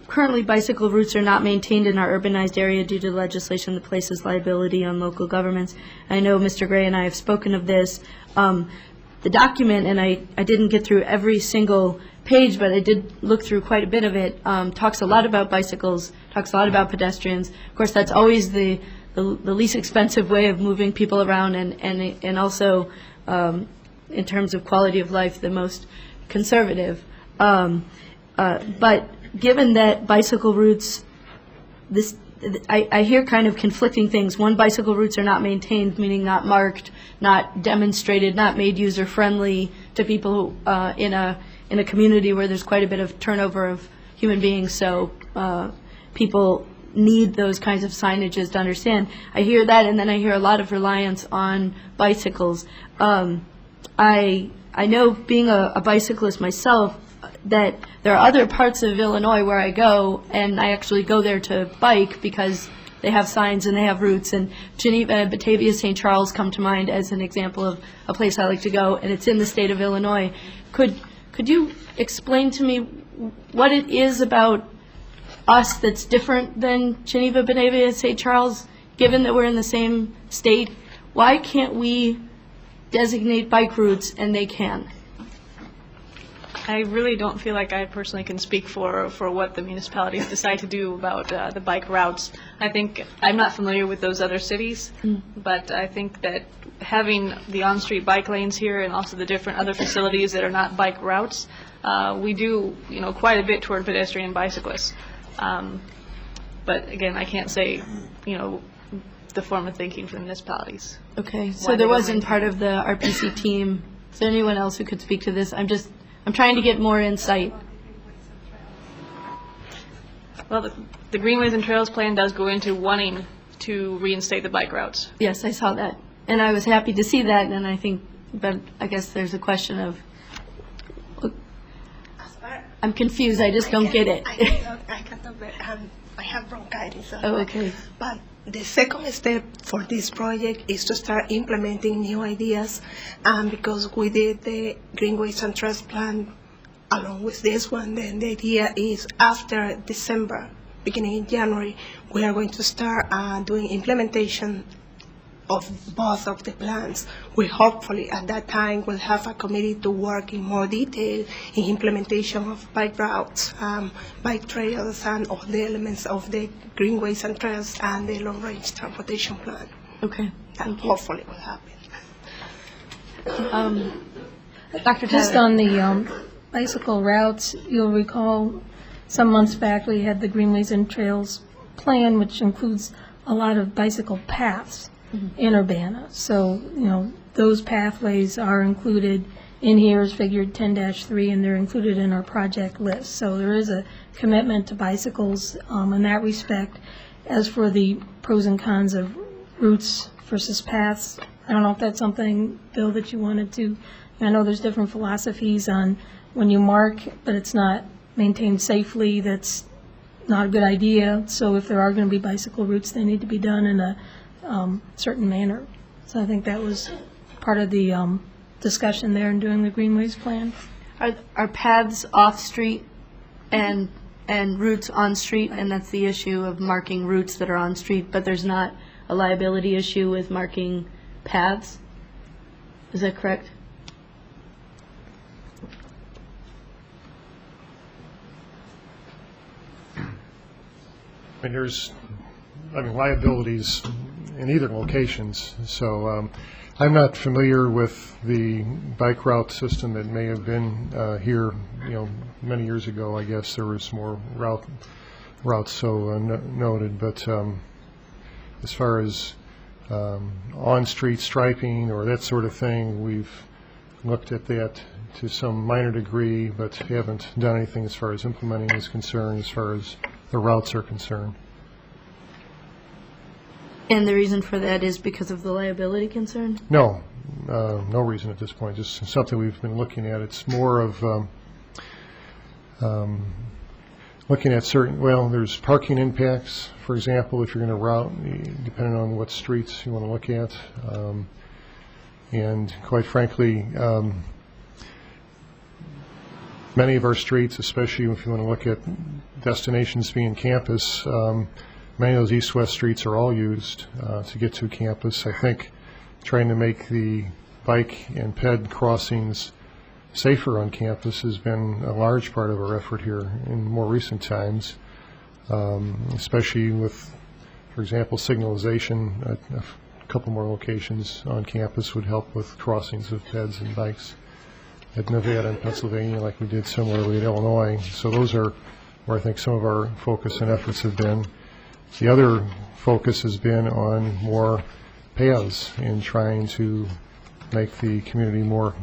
currently bicycle routes are not maintained in our urbanized area due to legislation that places liability on local governments. I know Mr. Gray and I have spoken of this. The document, and I didn't get through every single page, but I did look through quite a bit of it, talks a lot about bicycles, talks a lot about pedestrians. Of course, that's always the least expensive way of moving people around, and also in terms of quality of life, the most conservative. But given that bicycle routes, I hear kind of conflicting things. One, bicycle routes are not maintained, meaning not marked, not demonstrated, not made user-friendly to people in a community where there's quite a bit of turnover of human beings, so people need those kinds of signages to understand. I hear that, and then I hear a lot of reliance on bicycles. I know, being a bicyclist myself, that there are other parts of Illinois where I go, and I actually go there to bike because they have signs and they have routes, and Geneva, Batavia, St. Charles come to mind as an example of a place I like to go, and it's in the state of Illinois. Could you explain to me what it is about us that's different than Geneva, Batavia, St. Charles, given that we're in the same state? Why can't we designate bike routes and they can? I really don't feel like I personally can speak for what the municipalities decide to do about the bike routes. I think I'm not familiar with those other cities, but I think that having the on-street bike lanes here and also the different other facilities that are not bike routes, we do, quite a bit toward pedestrian and bicyclists. But again, I can't say, the form of thinking for the municipalities. Okay, so there wasn't part of the RPC team. Is there anyone else who could speak to this? I'm trying to get more insight. Well, the Greenways and Trails plan does go into wanting to reinstate the bike routes. Yes, I saw that, and I was happy to see that, and I guess there's a question of, I'm confused, I just don't get it. I have bronchitis. Oh, okay. But the second step for this project is to start implementing new ideas, because we did the Greenways and Trails plan along with this one. Then the idea is after December, beginning in January, we are going to start doing implementation of both of the plans. We hopefully at that time will have a committee to work in more detail in implementation of bike routes, bike trails, and all the elements of the Greenways and Trails and the long-range transportation plan. Okay. That hopefully will happen. Dr. Just Tyler. on the bicycle routes, you'll recall some months back we had the Greenways and Trails plan, which includes a lot of bicycle paths in Urbana. So, those pathways are included in here as figured 10-3, and they're included in our project list. So there is a commitment to bicycles in that respect. As for the pros and cons of routes versus paths, I don't know if that's something, Bill, that you wanted to. I know there's different philosophies on when you mark, but it's not maintained safely, that's not a good idea. So if there are going to be bicycle routes, they need to be done in a certain manner. So I think that was part of the discussion there in doing the Greenways plan. Are paths off-street and routes on-street, and that's the issue of marking routes that are on-street, but there's not a liability issue with marking paths? Is that correct? There's liabilities in either locations, so I'm not familiar with the bike route system that may have been here, many years ago. I guess there was more routes so noted, but as far as on-street striping or that sort of thing, we've looked at that to some minor degree, but haven't done anything as far as implementing is concerned, as far as the routes are concerned. And the reason for that is because of the liability concern? No, no reason at this point, just something we've been looking at. It's more of looking at certain, well, there's parking impacts, for example, if you're going to route, depending on what streets you want to look at. And quite frankly, many of our streets, especially if you want to look at destinations being campus, many of those east-west streets are all used to get to campus. I think trying to make the bike and ped crossings safer on campus has been a large part of our effort here in more recent times, especially with, for example, signalization. A couple more locations on campus would help with crossings of peds and bikes at Nevada and Pennsylvania, like we did similarly at Illinois. So those are where I think some of our focus and efforts have been. The other focus has been on more paths and trying to make the community more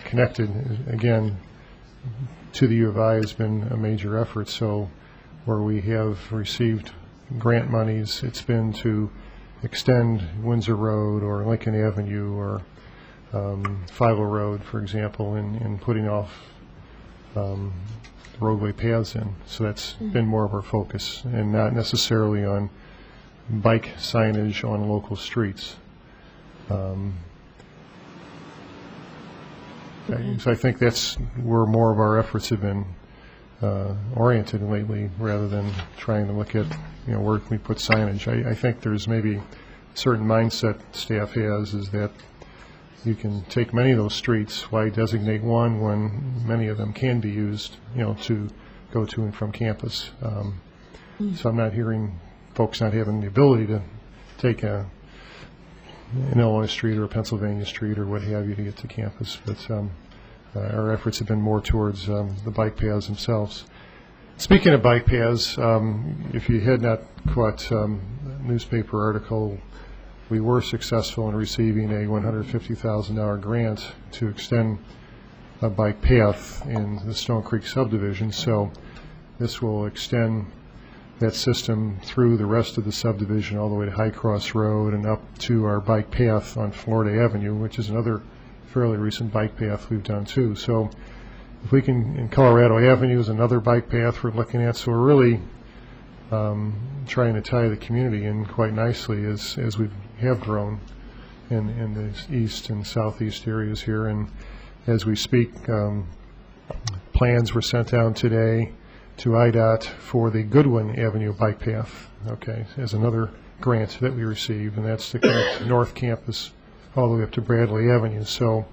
connected. Again, to the U of I has been a major effort. So where we have received grant monies, it's been to extend Windsor Road or Lincoln Avenue or Philo Road, for example, and putting off roadway paths in. So that's been more of our focus, and not necessarily on bike signage on local streets. So I think that's where more of our efforts have been oriented lately, rather than trying to look at, where can we put signage. I think there's maybe a certain mindset staff has, is that you can take many of those streets. Why designate one when many of them can be used, to go to and from campus? So I'm not hearing folks not having the ability to take an Illinois street or a Pennsylvania street or what have you to get to campus. But our efforts have been more towards the bike paths themselves. Speaking of bike paths, if you had not caught a newspaper article, we were successful in receiving a $150,000 grant to extend a bike path in the Stone Creek subdivision. So this will extend that system through the rest of the subdivision all the way to High Cross Road and up to our bike path on Florida Avenue, which is another fairly recent bike path we've done too. So if we can, in Colorado Avenue is another bike path we're looking at. So we're really trying to tie the community in quite nicely as we have grown in the east and southeast areas here. And as we speak, plans were sent out today to IDOT for the Goodwin Avenue bike path, as another grant that we received, and that's to connect North Campus all the way up to Bradley Avenue. So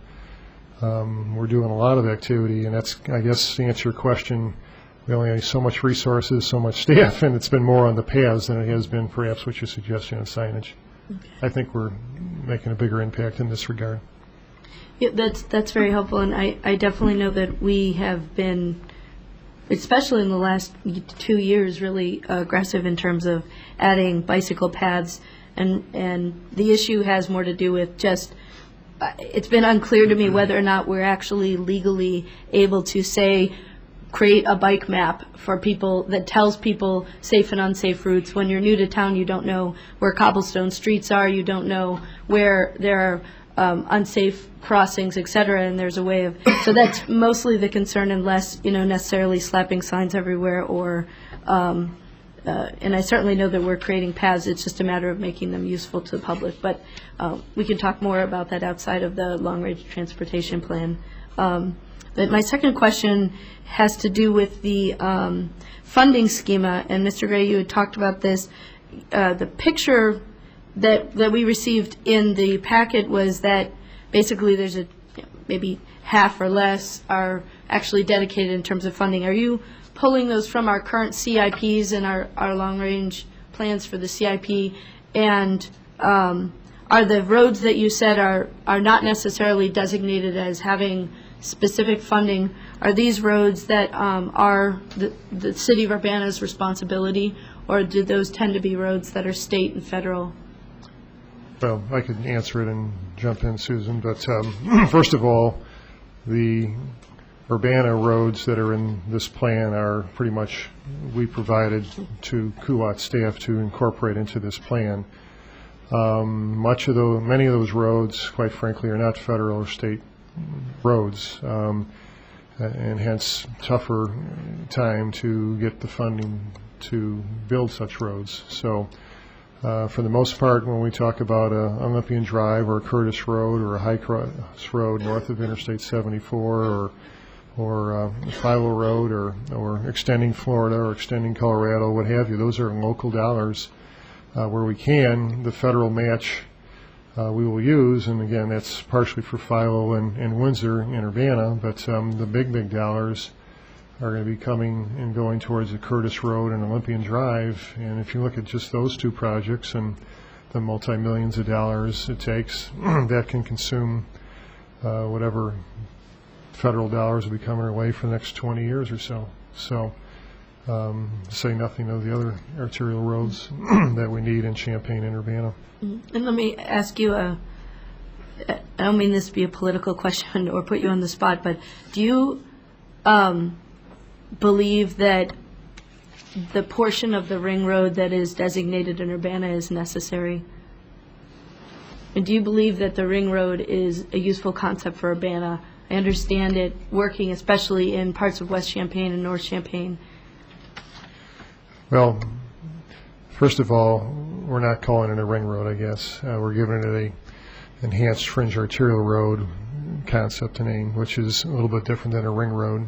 we're doing a lot of activity, and that's, I guess, to answer your question, we only have so much resources, so much staff, and it's been more on the paths than it has been perhaps what you're suggesting on signage. I think we're making a bigger impact in this regard. Yeah, that's very helpful, and I definitely know that we have been, especially in the last 2 years, really aggressive in terms of adding bicycle paths, and the issue has more to do with just, it's been unclear to me whether or not we're actually legally able to say, create a bike map for people that tells people safe and unsafe routes. When you're new to town, you don't know where cobblestone streets are, you don't know where there are unsafe crossings, et cetera, and there's a way of, so that's mostly the concern, and less, necessarily slapping signs everywhere or, and I certainly know that we're creating paths, it's just a matter of making them useful to the public, but we can talk more about that outside of the long-range transportation plan. But my second question has to do with the funding schema, and Mr. Gray, you had talked about this. The picture that we received in the packet was that basically there's maybe half or less are actually dedicated in terms of funding. Are you pulling those from our current CIPs and our long-range plans for the CIP? And are the roads that you said are not necessarily designated as having specific funding, are these roads that are the city of Urbana's responsibility, or do those tend to be roads that are state and federal? Well, I could answer it and jump in, Susan, but first of all, the Urbana roads that are in this plan are pretty much we provided to CUOT staff to incorporate into this plan. Many of those roads, quite frankly, are not federal or state roads, and hence tougher time to get the funding to build such roads. So for the most part, when we talk about Olympian Drive or Curtis Road or a High Cross Road north of Interstate 74 or Philo Road or extending Florida or extending Colorado, what have you, those are local dollars. Where we can, the federal match we will use, and again, that's partially for Philo and Windsor and Urbana, but the big dollars are going to be coming and going towards the Curtis Road and Olympian Drive. And if you look at just those two projects and the multi-millions of dollars it takes, that can consume whatever federal dollars will be coming our way for the next 20 years or so. So, say nothing of the other arterial roads that we need in Champaign and Urbana. And let me ask you I don't mean this to be a political question or put you on the spot, but do you believe that the portion of the ring road that is designated in Urbana is necessary? And do you believe that the ring road is a useful concept for Urbana? I understand it working especially in parts of West Champaign and North Champaign. Well, first of all, we're not calling it a ring road, I guess. We're giving it a enhanced fringe arterial road concept to name, which is a little bit different than a ring road.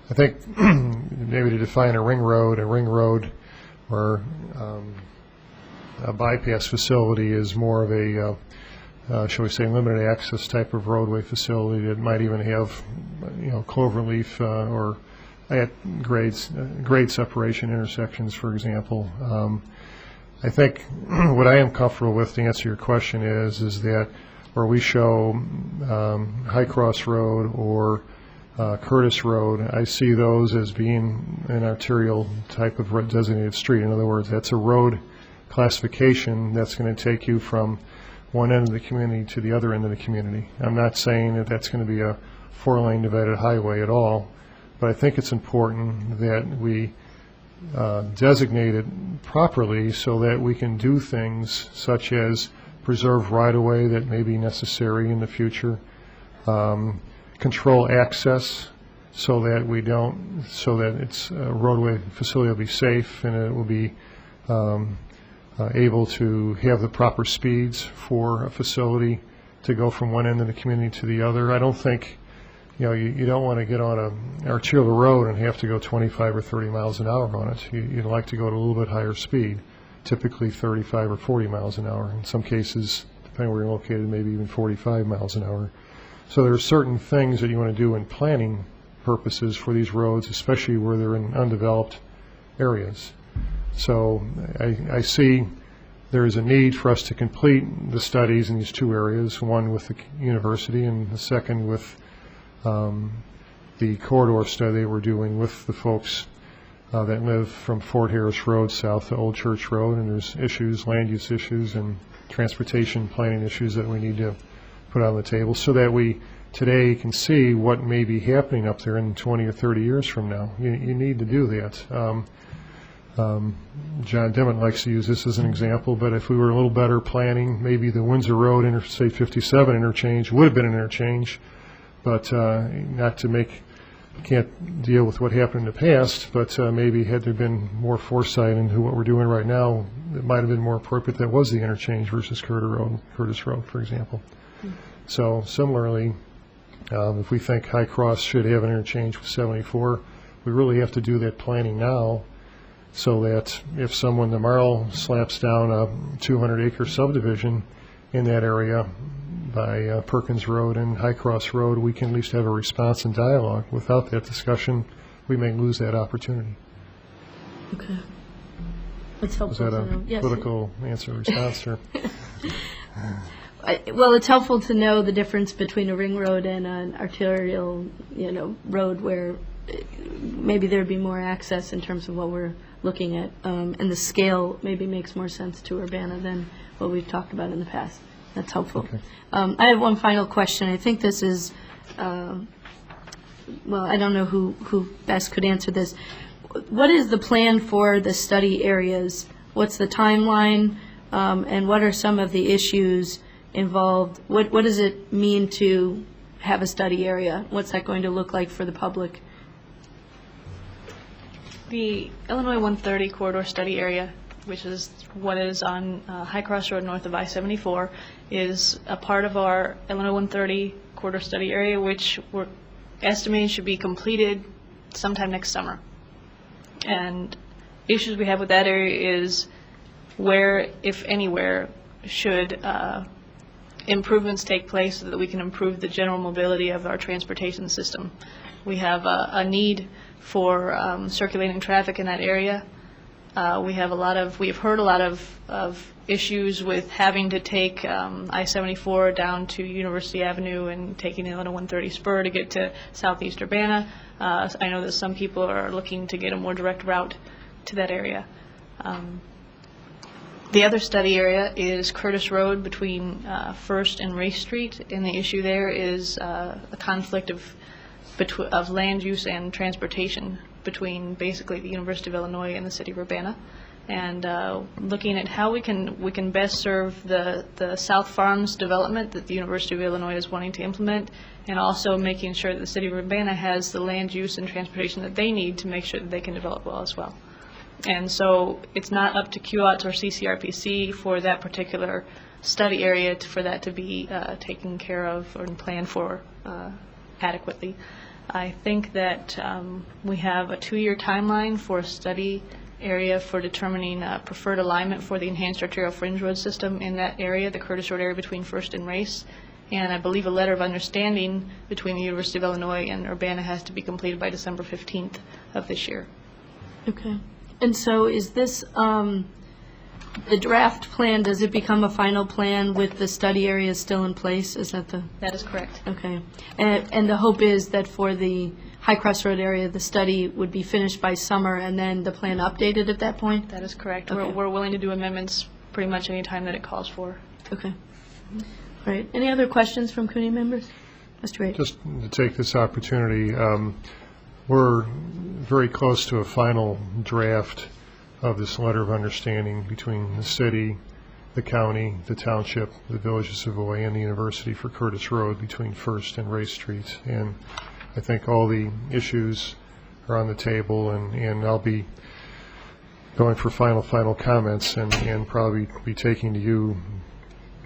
I think maybe to define a ring road or a bypass facility is more of a, shall we say, limited access type of roadway facility that might even have, cloverleaf or at grade separation intersections, for example. I think what I am comfortable with, to answer your question, is that where we show High Cross Road or Curtis Road, I see those as being an arterial type of designated street. In other words, that's a road classification that's going to take you from one end of the community to the other end of the community. I'm not saying that that's going to be a 4-lane divided highway at all, but I think it's important that we designate it properly so that we can do things such as preserve right-of-way that may be necessary in the future, control access so that its roadway facility will be safe and it will be able to have the proper speeds for a facility to go from one end of the community to the other. I don't think you don't want to get on an arterial road and have to go 25 or 30 miles an hour on it. You'd like to go at a little bit higher speed, typically 35 or 40 miles an hour. In some cases, depending where you're located, maybe even 45 miles an hour. So there are certain things that you want to do in planning purposes for these roads, especially where they're in undeveloped areas. So I see there is a need for us to complete the studies in these two areas, one with the university and the second with the corridor study we're doing with the folks that live from Fort Harris Road south to Old Church Road, and there's issues, land use issues and transportation planning issues that we need to put on the table so that we today can see what may be happening up there in 20 or 30 years from now. You need to do that. John Dimmitt likes to use this as an example, but if we were a little better planning, maybe the Windsor Road Interstate 57 interchange would have been an interchange, but can't deal with what happened in the past, but maybe had there been more foresight into what we're doing right now, it might have been more appropriate that was the interchange versus Curtis Road, for example. So similarly, if we think High Cross should have an interchange with 74, we really have to do that planning now so that if someone tomorrow slaps down a 200-acre subdivision in that area by Perkins Road and High Cross Road, we can at least have a response and dialogue. Without that discussion, we may lose that opportunity. Okay. That's helpful. Was that a yes. political answer response? Or? Well, it's helpful to know the difference between a ring road and an arterial, road where maybe there'd be more access in terms of what we're looking at, and the scale maybe makes more sense to Urbana than what we've talked about in the past. That's helpful. Okay. I have one final question. I think this is, well, I don't know who best could answer this. What is the plan for the study areas? What's the timeline? And what are some of the issues involved? What does it mean to have a study area? What's that going to look like for the public? The Illinois 130 corridor study area, which is what is on High Cross Road north of I-74, is a part of our Illinois 130 corridor study area, which we're estimating should be completed sometime next summer. And issues we have with that area is where, if anywhere, should improvements take place so that we can improve the general mobility of our transportation system. We have a need for circulating traffic in that area. We have heard a lot of issues with having to take I-74 down to University Avenue and taking the Illinois 130 spur to get to southeast Urbana. I know that some people are looking to get a more direct route to that area. The other study area is Curtis Road between First and Race Street, and the issue there is a conflict of land use and transportation between basically the University of Illinois and the city of Urbana, and looking at how we can best serve the South Farms development that the University of Illinois is wanting to implement, and also making sure that the city of Urbana has the land use and transportation that they need to make sure that they can develop well as well. And so it's not up to QOTS or CCRPC for that particular study area for that to be taken care of or planned for adequately. I think that we have a 2-year timeline for a study area for determining preferred alignment for the enhanced arterial fringe road system in that area, the Curtis Road area between First and Race. And I believe a letter of understanding between the University of Illinois and Urbana has to be completed by December 15th of this year. Okay. And so is this, the draft plan, does it become a final plan with the study area still in place? Is that the? That is correct. Okay. And the hope is that for the High Cross Road area, the study would be finished by summer and then the plan updated at that point? That is correct. Okay. We're willing to do amendments pretty much any time that it calls for. Okay. All right. Any other questions from committee members? Mr. Ray. Just to take this opportunity, we're very close to a final draft of this letter of understanding between the city, the county, the township, the village of Savoy, and the university for Curtis Road between First and Race Streets. And I think all the issues are on the table, and I'll be going for final comments and probably be taking to you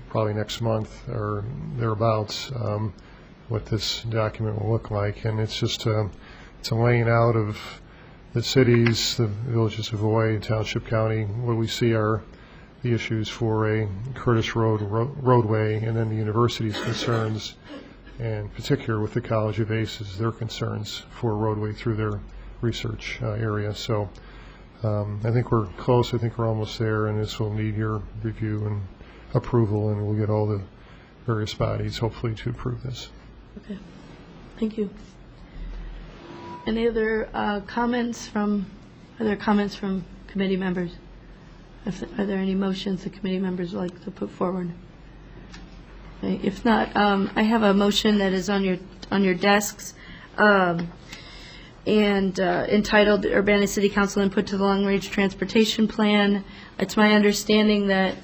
probably next month or thereabouts what this document will look like. And it's just it's a laying out of the cities, the village of Savoy, Township, County. What we see are the issues for a Curtis roadway, and then the university's concerns, and in particular with the College of ACES, their concerns for a roadway through their research area. So I think we're close. I think we're almost there, and this will need your review and approval, and we'll get all the various bodies hopefully to approve this. Okay. Thank you. Any other comments from committee members? Are there any motions the committee members would like to put forward? Okay. If not, I have a motion that is on your desks, and entitled Urbana City Council Input to the Long Range Transportation Plan. It's my understanding that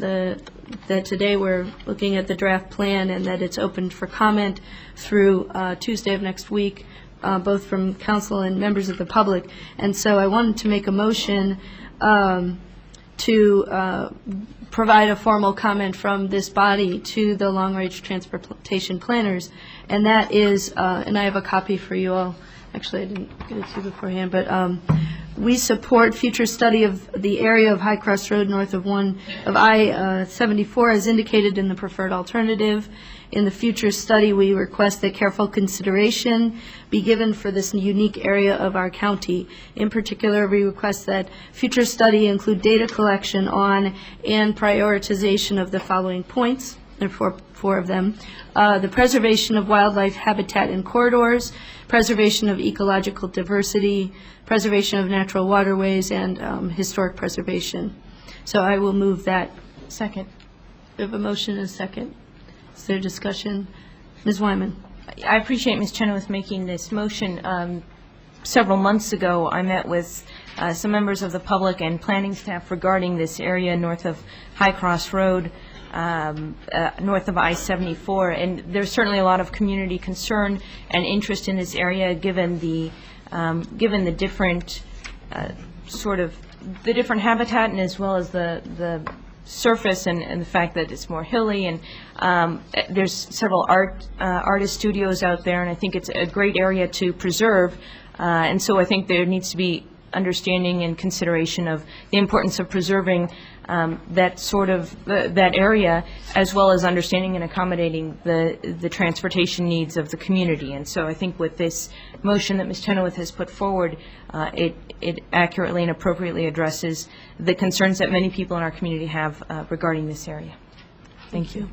that today we're looking at the draft plan and that it's open for comment through Tuesday of next week, both from council and members of the public. And so I wanted to make a motion to provide a formal comment from this body to the long-range transportation planners, and that is, and I have a copy for you all. Actually, I didn't get it to you beforehand, but we support future study of the area of High Cross Road north of I-74 as indicated in the preferred alternative. In the future study, we request that careful consideration be given for this unique area of our county. In particular, we request that future study include data collection on and prioritization of the following points. There are four of them. The preservation of wildlife habitat and corridors, preservation of ecological diversity, preservation of natural waterways, and historic preservation. So I will move that. Second. We have a motion and a second. Is there discussion? Ms. Wyman. I appreciate Ms. Chenoweth making this motion. several months ago, I met with some members of the public and planning staff regarding this area north of High Cross Road, north of I-74, and there's certainly a lot of community concern and interest in this area given the different the different habitat, and as well as the surface and the fact that it's more hilly, and there's several artist studios out there, and I think it's a great area to preserve, and so I think there needs to be understanding and consideration of the importance of preserving that area, as well as understanding and accommodating the transportation needs of the community. And so I think with this motion that Ms. Chenoweth has put forward, it accurately and appropriately addresses the concerns that many people in our community have regarding this area. Thank you.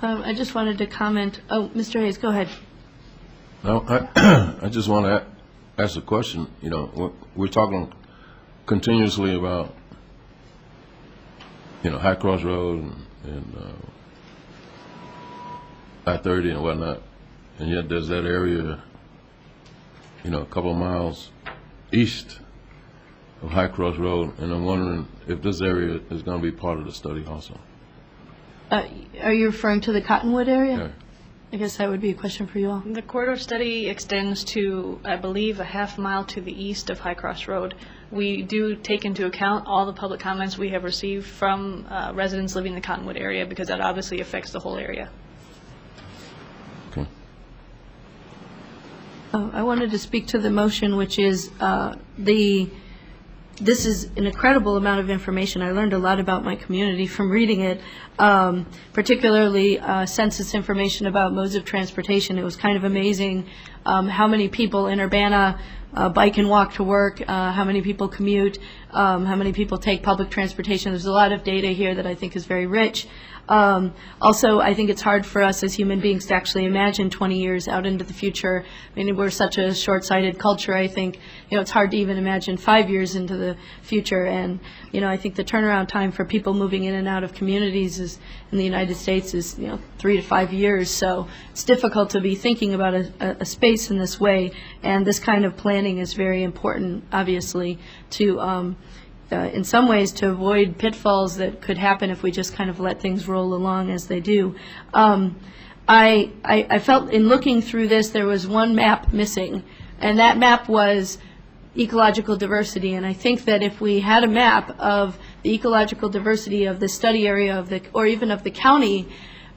I just wanted to comment. Oh, Mr. Hayes, go ahead. No, I just want to ask a question. You know, we're talking continuously about, you know, High Cross Road and I-30 and whatnot, and yet there's that area, you know, a couple of miles east of High Cross Road, and I'm wondering if this area is going to be part of the study also. Are you referring to the Cottonwood area? Yeah. I guess that would be a question for you all. The corridor study extends to, I believe, a half mile to the east of High Cross Road. We do take into account all the public comments we have received from residents living in the Cottonwood area, because that obviously affects the whole area. Okay. I wanted to speak to the motion, which is this is an incredible amount of information. I learned a lot about my community from reading it, particularly census information about modes of transportation. It was kind of amazing how many people in Urbana bike and walk to work, how many people commute, how many people take public transportation. There's a lot of data here that I think is very rich. Also, I think it's hard for us as human beings to actually imagine 20 years out into the future. I mean, we're such a short-sighted culture. I think, you know, it's hard to even imagine 5 years into the future. And, you know, I think the turnaround time for people moving in and out of communities is, in the United States, is, you know, 3 to 5 years. So it's difficult to be thinking about a space in this way. And this kind of planning is very important, obviously, to in some ways to avoid pitfalls that could happen if we just kind of let things roll along as they do. I felt in looking through this there was one map missing, and that map was ecological diversity. And I think that if we had a map of the ecological diversity of the study area of the, or even of the county,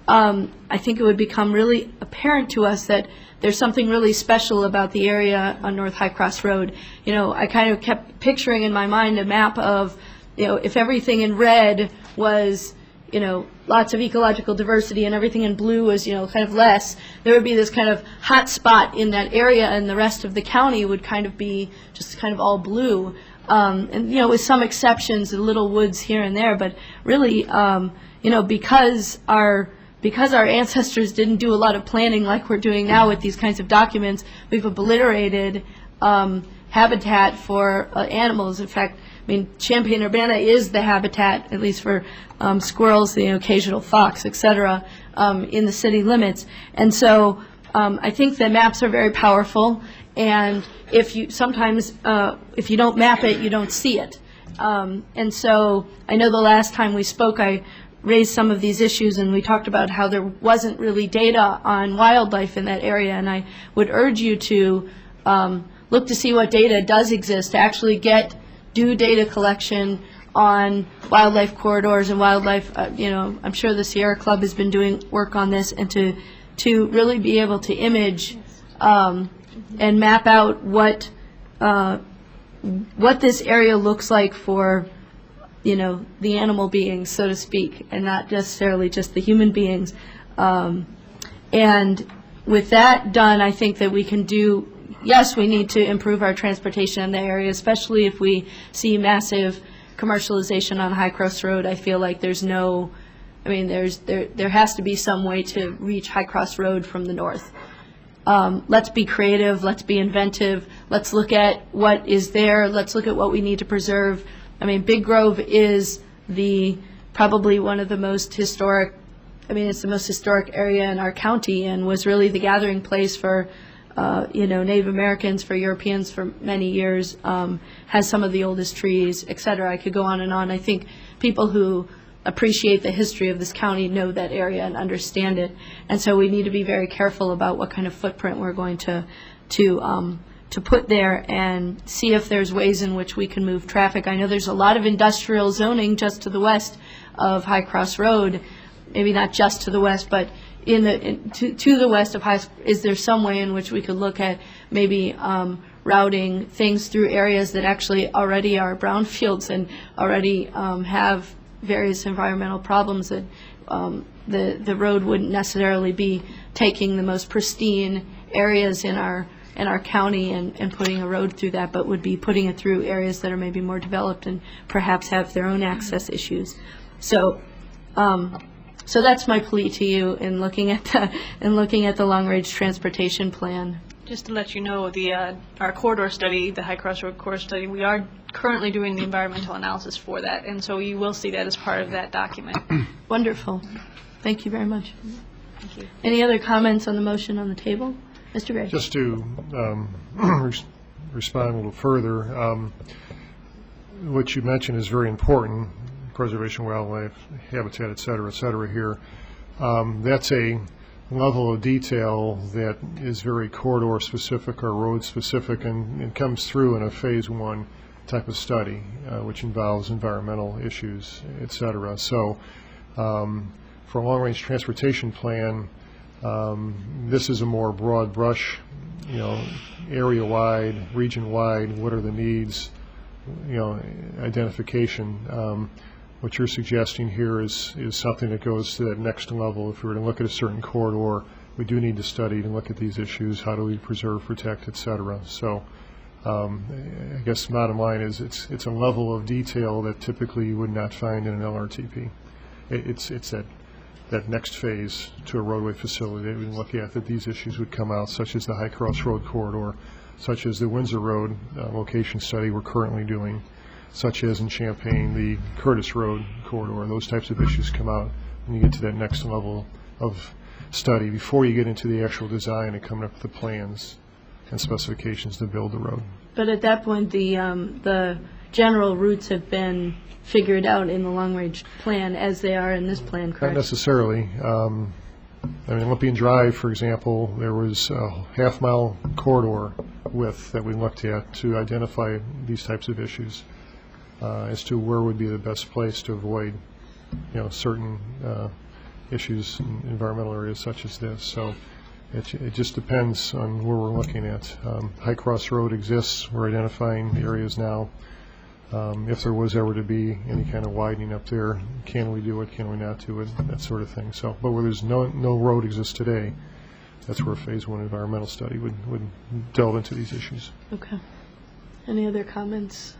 I think it would become really apparent to us that there's something really special about the area on North High Cross Road. You know, I kind of kept picturing in my mind a map of, you know, if everything in red was, you know, lots of ecological diversity and everything in blue was, you know, kind of less, there would be this kind of hot spot in that area, and the rest of the county would kind of be just kind of all blue. And, you know, with some exceptions, the little woods here and there, but really, you know, because our ancestors didn't do a lot of planning like we're doing now with these kinds of documents, we've obliterated habitat for animals. In fact, I mean, Champaign-Urbana is the habitat, at least for squirrels, the occasional fox, et cetera, in the city limits. And so I think the maps are very powerful, and if you sometimes, if you don't map it, you don't see it. And so I know the last time we spoke, I raised some of these issues, and we talked about how there wasn't really data on wildlife in that area, and I would urge you to look to see what data does exist, to actually do data collection on wildlife corridors and wildlife, you know, I'm sure the Sierra Club has been doing work on this, and to really be able to image and map out what this area looks like for, you know, the animal beings, so to speak, and not necessarily just the human beings. And with that done, I think that we can do, yes, we need to improve our transportation in the area, especially if we see massive commercialization on High Cross Road. I feel like there's no, I mean, there has to be some way to reach High Cross Road from the north. Let's be creative, let's be inventive, let's look at what is there, let's look at what we need to preserve. I mean, Big Grove is probably one of the most historic, I mean, it's the most historic area in our county, and was really the gathering place for Native Americans, for Europeans for many years, has some of the oldest trees, et cetera. I could go on and on. I think people who appreciate the history of this county know that area and understand it. And so we need to be very careful about what kind of footprint we're going to put there and see if there's ways in which we can move traffic. I know there's a lot of industrial zoning just to the west of High Cross Road, maybe not just to the west, but to the west of High. Is there some way in which we could look at maybe routing things through areas that actually already are brownfields and already have various environmental problems, that the road wouldn't necessarily be taking the most pristine areas in our county and putting a road through that, but would be putting it through areas that are maybe more developed and perhaps have their own access issues. So that's my plea to you in looking at the long-range transportation plan. Just to let you know, our corridor study, the High Cross Road corridor study, we are currently doing the environmental analysis for that, and so you will see that as part of that document. Wonderful. Thank you very much. Thank you. Any other comments on the motion on the table? Mr. Gray. Just to respond a little further, what you mentioned is very important, preservation, wildlife, habitat, et cetera here. That's a level of detail that is very corridor specific or road specific and comes through in a phase 1 type of study, which involves environmental issues, et cetera. So for a long-range transportation plan, this is a more broad brush, area-wide, region-wide, what are the needs, identification. What you're suggesting here is something that goes to that next level. If we were to look at a certain corridor, we do need to study and look at these issues. How do we preserve, protect, et cetera? So I guess the bottom line is it's a level of detail that typically you would not find in an LRTP. It's that next phase to a roadway facility that we look at, that these issues would come out, such as the High Cross Road corridor, such as the Windsor Road location study we're currently doing, such as in Champaign, the Curtis Road corridor. Those types of issues come out when you get to that next level of study before you get into the actual design and coming up with the plans and specifications to build the road. But at that point, the general routes have been figured out in the long-range plan as they are in this plan, correct? Not necessarily. Olympian Drive, for example, there was a half-mile corridor width that we looked at to identify these types of issues as to where would be the best place to avoid, certain issues in environmental areas such as this. So it just depends on where we're looking at. High Cross Road exists. We're identifying the areas now. If there was ever to be any kind of widening up there, can we do it, can we not do it, that sort of thing. So, but where there's no road exists today, that's where phase 1 environmental study would delve into these issues. Okay. Any other comments,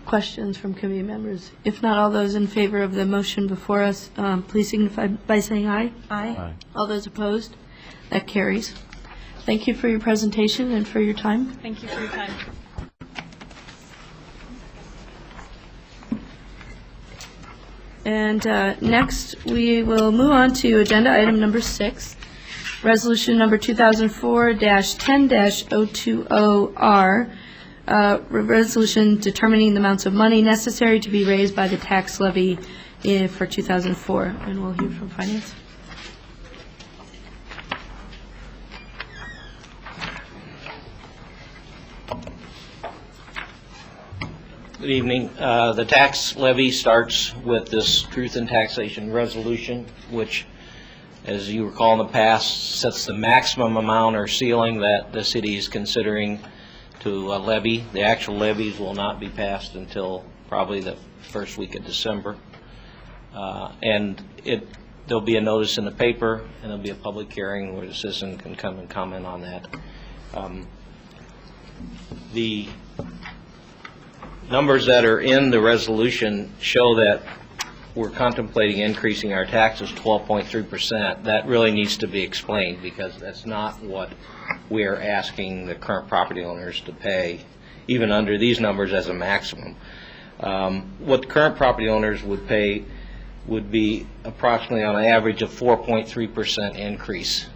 questions from committee members? If not, all those in favor of the motion before us, please signify by saying aye. Aye. All those opposed? That carries. Thank you for your presentation and for your time. Thank you for your time. And next, we will move on to agenda item number 6, resolution number 2004-10-020R, resolution determining the amounts of money necessary to be raised by the tax levy for 2004. And we'll hear from Finance. Good evening. The tax levy starts with this truth in taxation resolution, which, as you recall in the past, sets the maximum amount or ceiling that the city is considering to levy. The actual levies will not be passed until probably the first week of December. And there'll be a notice in the paper, and there'll be a public hearing where the citizen can come and comment on that. The numbers that are in the resolution show that we're contemplating increasing our taxes 12.3%. That really needs to be explained, because that's not what we're asking the current property owners to pay, even under these numbers as a maximum. What the current property owners would pay would be approximately on an average of 4.3% increase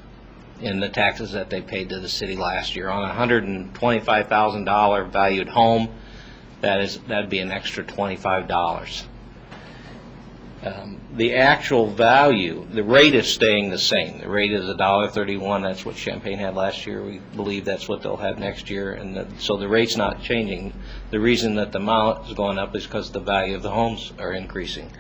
in the taxes that they paid to the city last year. On a $125,000 valued home, that'd be an extra $25. The actual value, the rate is staying the same. The rate is $1.31. That's what Champaign had last year. We believe that's what they'll have next year, and so the rate's not changing. The reason that the amount is going up is because the value of the homes are increasing.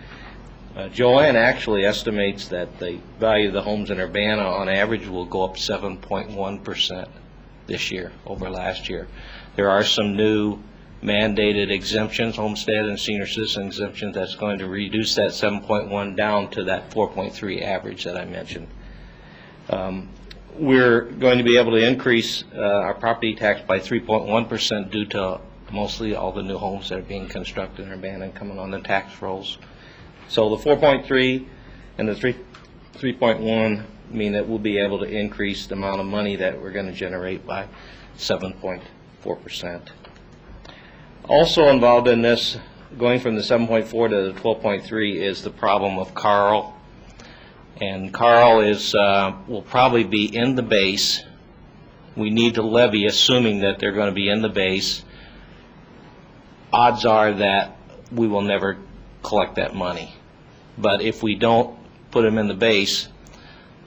Joanne actually estimates that the value of the homes in Urbana on average will go up 7.1% this year over last year. There are some new mandated exemptions, homestead and senior citizen exemptions, that's going to reduce that 7.1 down to that 4.3 average that I mentioned. We're going to be able to increase our property tax by 3.1% due to mostly all the new homes that are being constructed in Urbana and coming on the tax rolls. So the 4.3 and the 3.1 mean that we'll be able to increase the amount of money that we're going to generate by 7.4%. Also involved in this, going from the 7.4 to the 12.3, is the problem of Carl. And Carl will probably be in the base. We need to levy, assuming that they're going to be in the base. Odds are that we will never collect that money. But if we don't put them in the base,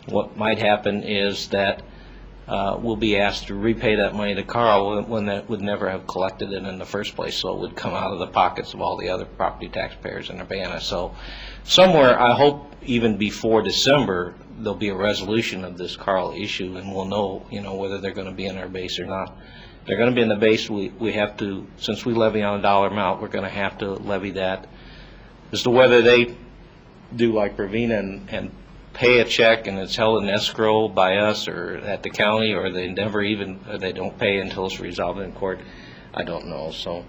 what might happen is that we'll be asked to repay that money to Carl when that would never have collected it in the first place, so it would come out of the pockets of all the other property taxpayers in Urbana. So somewhere, I hope even before December, there'll be a resolution of this Carl issue, and we'll know, whether they're going to be in our base or not. If they're going to be in the base, we have to, since we levy on a dollar amount, we're going to have to levy that. As to whether they do like Pravina and pay a check and it's held in escrow by us or at the county, or they never even, they don't pay until it's resolved in court, I don't know. So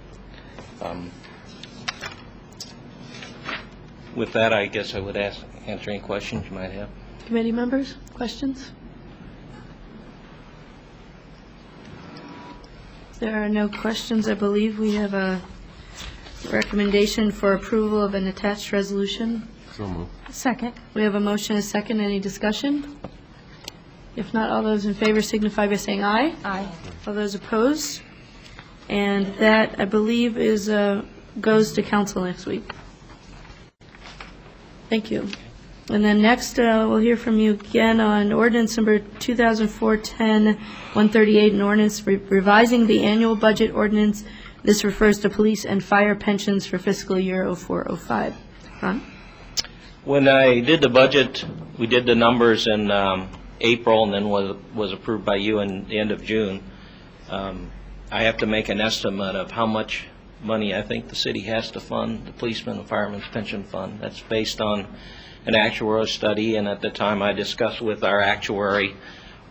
with that, I guess I would answer any questions you might have. Committee members, questions? If there are no questions, I believe we have a recommendation for approval of an attached resolution. So moved. Second. We have a motion and a second. Any discussion? If not, all those in favor signify by saying aye. Aye. All those opposed? And that, I believe, goes to council next week. Thank you. And then next, we'll hear from you again on ordinance number 2004-10-138, an ordinance revising the annual budget ordinance. This refers to police and fire pensions for fiscal year 04-05. Ron? When I did the budget, we did the numbers in April, and then was approved by you in the end of June. I have to make an estimate of how much money I think the city has to fund the policeman and fireman's pension fund. That's based on an actuarial study, and at the time I discussed with our actuary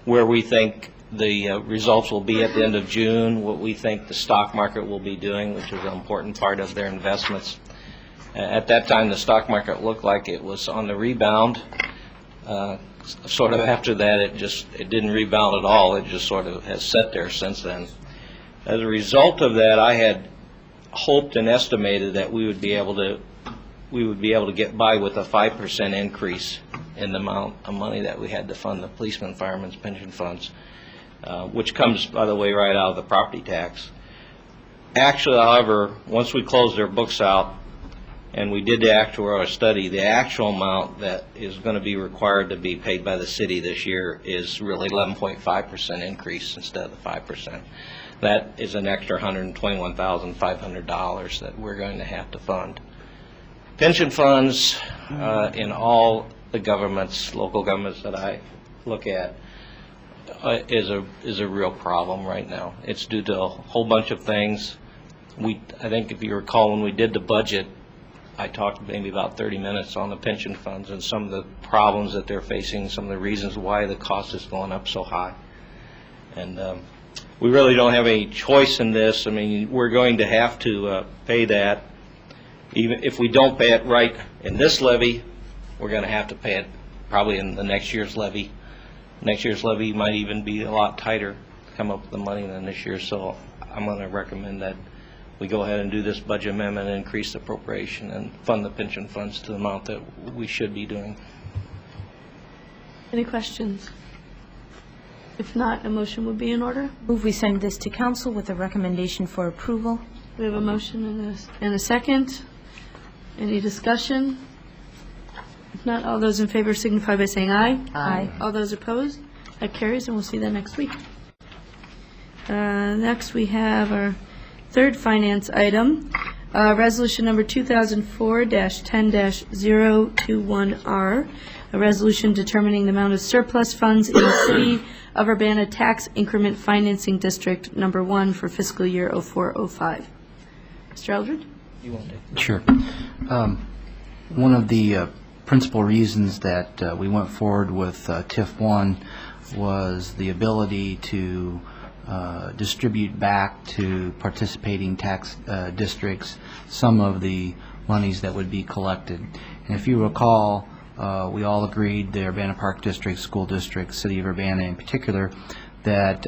where we think the results will be at the end of June, what we think the stock market will be doing, which is an important part of their investments. At that time, the stock market looked like it was on the rebound. Sort of after that, it didn't rebound at all. It just sort of has sat there since then. As a result of that, I had hoped and estimated that we would be able to get by with a 5% increase in the amount of money that we had to fund the policeman and fireman's pension funds, which comes, by the way, right out of the property tax. Actually, however, once we closed their books out and we did the actuarial study, the actual amount that is going to be required to be paid by the city this year is really 11.5% increase instead of the 5%. That is an extra $121,500 that we're going to have to fund. Pension funds in all the governments, local governments that I look at, is a real problem right now. It's due to a whole bunch of things. I think if you recall, when we did the budget, I talked maybe about 30 minutes on the pension funds and some of the problems that they're facing, some of the reasons why the cost is going up so high. And we really don't have any choice in this. I mean, we're going to have to pay that. Even if we don't pay it right in this levy, we're going to have to pay it probably in the next year's levy. Next year's levy might even be a lot tighter to come up with the money than this year. So I'm going to recommend that we go ahead and do this budget amendment and increase the appropriation and fund the pension funds to the amount that we should be doing. Any questions? If not, a motion would be in order. Move we send this to council with a recommendation for approval. We have a motion and a second. Any discussion? If not, all those in favor signify by saying aye. Aye. All those opposed? That carries, and we'll see that next week. Next, we have our third finance item, resolution number 2004-10-021R, a resolution determining the amount of surplus funds in the City of Urbana Tax Increment Financing District Number 1 for fiscal year 04-05. Mr. Eldred? You want to? Sure. One of the principal reasons that we went forward with TIF 1 was the ability to distribute back to participating tax districts some of the monies that would be collected. And if you recall, we all agreed, the Urbana Park District, School District, City of Urbana in particular, that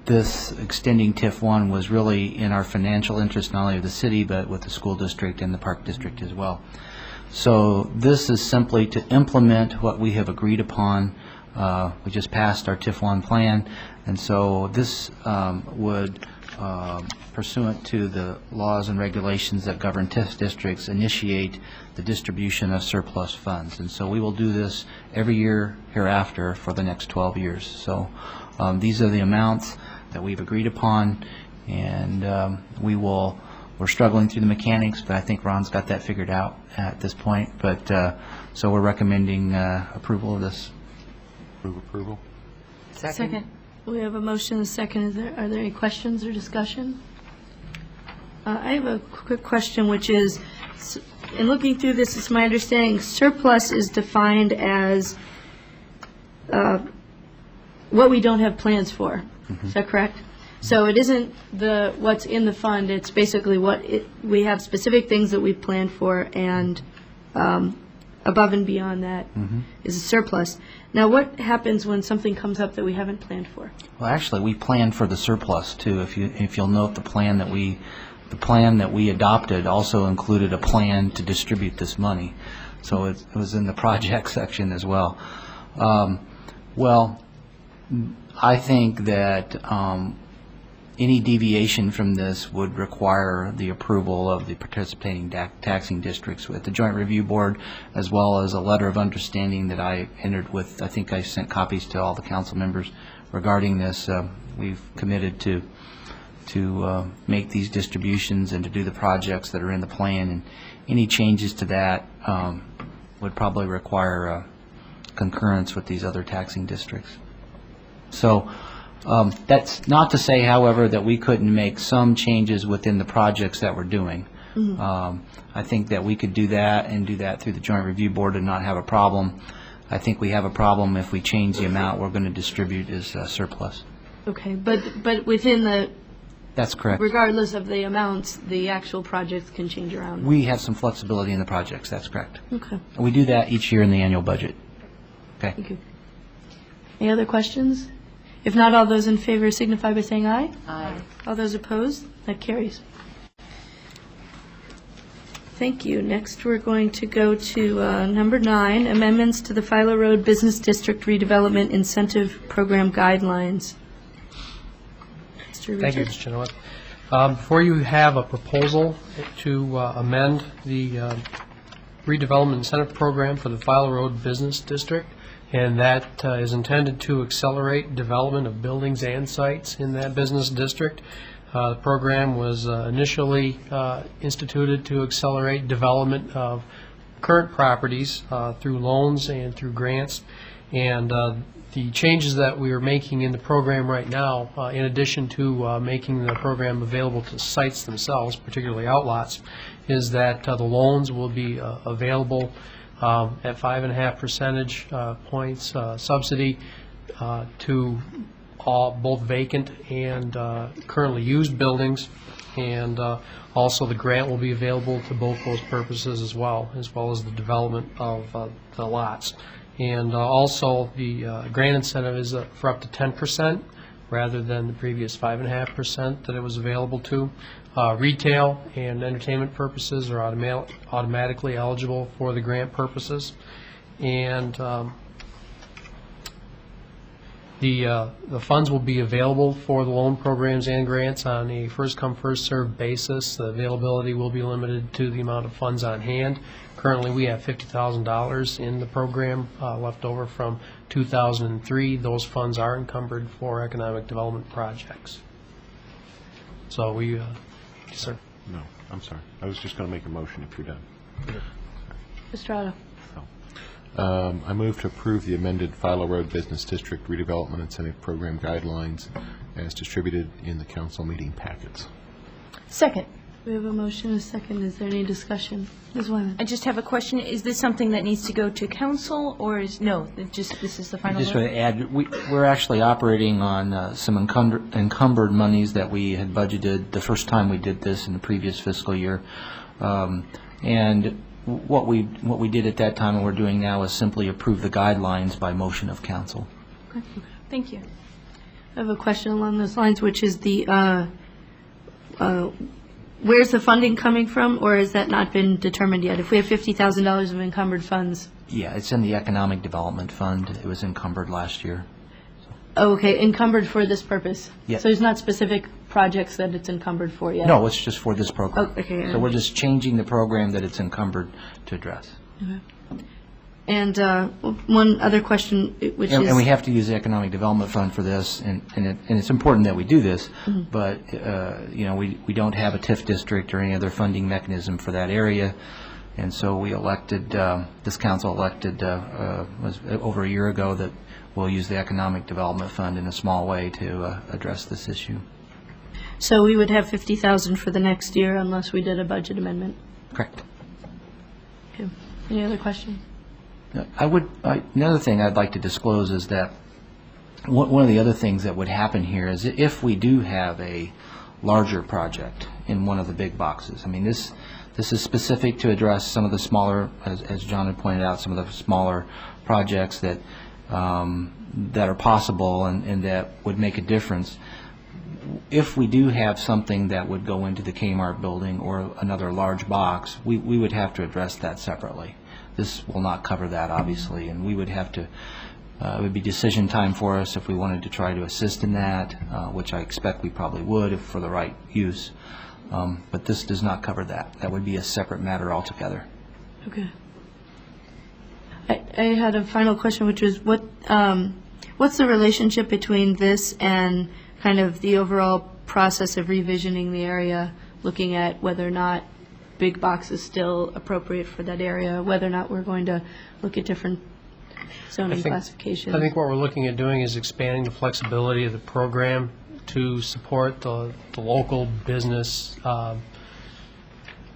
this extending TIF 1 was really in our financial interest, not only of the city, but with the school district and the park district as well. So this is simply to implement what we have agreed upon. We just passed our TIF 1 plan, and so this would, pursuant to the laws and regulations that govern TIF districts, initiate the distribution of surplus funds. And so we will do this every year hereafter for the next 12 years. So these are the amounts that we've agreed upon, and we're struggling through the mechanics, but I think Ron's got that figured out at this point. But so we're recommending approval of this. Approval. Second. We have a motion and a second. Are there any questions or discussion? I have a quick question, which is, in looking through this, it's my understanding surplus is defined as what we don't have plans for. Is that correct? So it isn't what's in the fund, it's basically we have specific things that we've planned for, and above and beyond that is a surplus. Now, what happens when something comes up that we haven't planned for? Well, actually, we planned for the surplus too. If you'll note, the plan that we adopted also included a plan to distribute this money. So it was in the project section as well. Well, I think that any deviation from this would require the approval of the participating taxing districts with the Joint Review Board, as well as a letter of understanding that I entered with. I think I sent copies to all the council members regarding this. We've committed to make these distributions and to do the projects that are in the plan, and any changes to that would probably require concurrence with these other taxing districts. So that's not to say, however, that we couldn't make some changes within the projects that we're doing. I think that we could do that and do that through the Joint Review Board and not have a problem. I think we have a problem if we change the amount we're going to distribute as surplus. Okay, but within the... That's correct. Regardless of the amounts, the actual projects can change around. We have some flexibility in the projects, that's correct. Okay. We do that each year in the annual budget. Okay. Thank you. Any other questions? If not, all those in favor signify by saying aye. Aye. All those opposed? That carries. Thank you. Next, we're going to go to number 9, amendments to the Philo Road Business District Redevelopment Incentive Program Guidelines. Mr. Thank you, Richards. Mr. Chenoweth. Before you have a proposal to amend the redevelopment incentive program for the Philo Road Business District, and that is intended to accelerate development of buildings and sites in that business district. The program was initially instituted to accelerate development of current properties through loans and through grants. And the changes that we are making in the program right now, in addition to making the program available to sites themselves, particularly outlots, is that the loans will be available at 5.5 percentage points subsidy to both vacant and currently used buildings, and also the grant will be available to both those purposes as well as the development of the lots. And also the grant incentive is for up to 10% rather than the previous 5.5% that it was available to. Retail and entertainment purposes are automatically eligible for the grant purposes. And The funds will be available for the loan programs and grants on a first-come, first-served basis. The availability will be limited to the amount of funds on hand. Currently, we have $50,000 in the program left over from 2003. Those funds are encumbered for economic development projects. So we, yes, sir. No, I'm sorry. I was just going to make a motion if you're done. Mr. Otto. I move to approve the amended Philo Road Business District Redevelopment Incentive Program guidelines as distributed in the council meeting packets. Second. We have a motion and a second. Is there any discussion? Ms. Wyman? I just have a question. Is this something that needs to go to council, or is, no, this is the final Just vote? want to add, we're actually operating on some encumbered monies that we had budgeted the first time we did this in the previous fiscal year. And what we did at that time and we're doing now is simply approve the guidelines by motion of council. Okay. Thank you. I have a question along those lines, which is the, where's the funding coming from, or has that not been determined yet? If we have $50,000 of encumbered funds? Yeah, it's in the Economic Development Fund. It was encumbered last year. Oh, okay, encumbered for this purpose? Yeah. So there's not specific projects that it's encumbered for yet? No, it's just for this program. Oh, okay. So we're just changing the program that it's encumbered to address. Okay. And one other question, which is... And we have to use the Economic Development Fund for this, and it's important that we do this, but, you know, we don't have a TIF district or any other funding mechanism for that area, and so we elected, this council elected, was over a year ago, that we'll use the Economic Development Fund in a small way to address this issue. So we would have $50,000 for the next year unless we did a budget amendment? Correct. Okay. Any other questions? Another thing I'd like to disclose is that one of the other things that would happen here is if we do have a larger project in one of the big boxes. I mean, this is specific to address some of the smaller, as John had pointed out, some of the smaller projects that are possible and that would make a difference. If we do have something that would go into the Kmart building or another large box, we would have to address that separately. This will not cover that, obviously, and we would have to, it would be decision time for us if we wanted to try to assist in that, which I expect we probably would if for the right use. But this does not cover that. That would be a separate matter altogether. Okay. I had a final question, which was what's the relationship between this and kind of the overall process of revisioning the area, looking at whether or not big box is still appropriate for that area, whether or not we're going to look at different zoning classifications? I think what we're looking at doing is expanding the flexibility of the program to support the local business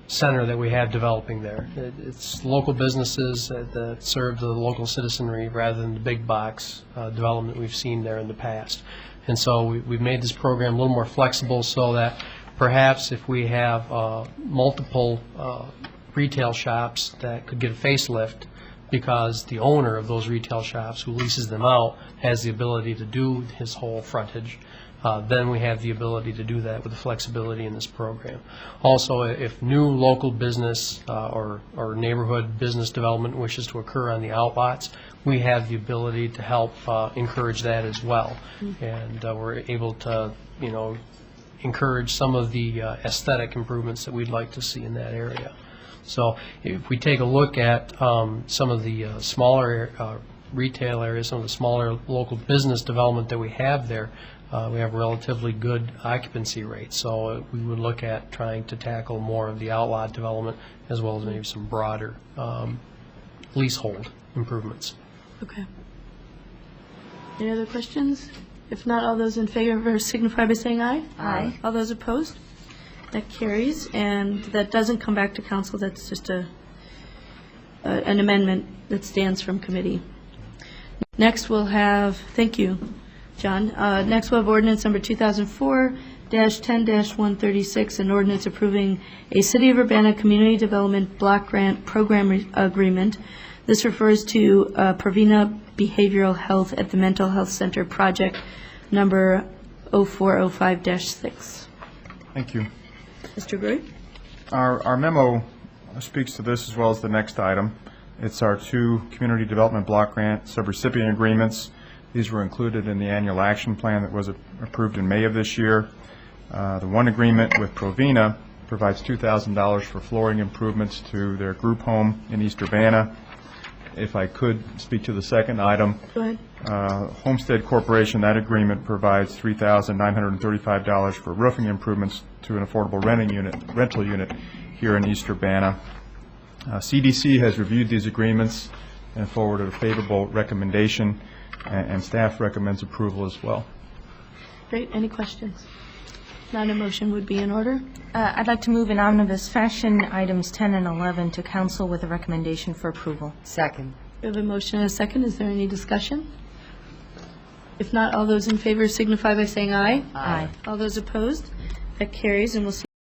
center that we have developing there. It's local businesses that serve the local citizenry rather than the big box development we've seen there in the past. And so we've made this program a little more flexible so that perhaps if we have multiple retail shops that could get a facelift because the owner of those retail shops who leases them out has the ability to do his whole frontage, then we have the ability to do that with the flexibility in this program. Also, if new local business or neighborhood business development wishes to occur on the outlots, we have the ability to help encourage that as well. And we're able to, you know, encourage some of the aesthetic improvements that we'd like to see in that area. So if we take a look at some of the smaller retail areas, some of the smaller local business development that we have there, we have relatively good occupancy rates. So we would look at trying to tackle more of the outlot development as well as maybe some broader leasehold improvements. Okay. Any other questions? If not, all those in favor signify by saying aye. Aye. All those opposed? That carries, and that doesn't come back to council. That's just an amendment that stands from committee. Next, we'll have, thank you, John. Next, we'll have ordinance number 2004-10-136, an ordinance approving a City of Urbana Community Development Block Grant Program Agreement. This refers to Pravina Behavioral Health at the Mental Health Center project number 0405-6. Thank you. Mr. Gray? Our memo speaks to this as well as the next item. It's our two community development block grant subrecipient agreements. These were included in the annual action plan that was approved in May of this year. The one agreement with Provena provides $2,000 for flooring improvements to their group home in East Urbana. If I could speak to the second item. Go ahead. Homestead Corporation, that agreement provides $3,935 for roofing improvements to an affordable rental unit here in East Urbana. CDC has reviewed these agreements and forwarded a favorable recommendation, and staff recommends approval as well. Great. Any questions? Not a motion would be in order. I'd like to move in omnibus fashion items 10 and 11 to council with a recommendation for approval. Second. We have a motion and a second. Is there any discussion? If not, all those in favor signify by saying aye. Aye. All those opposed? That carries, and we'll see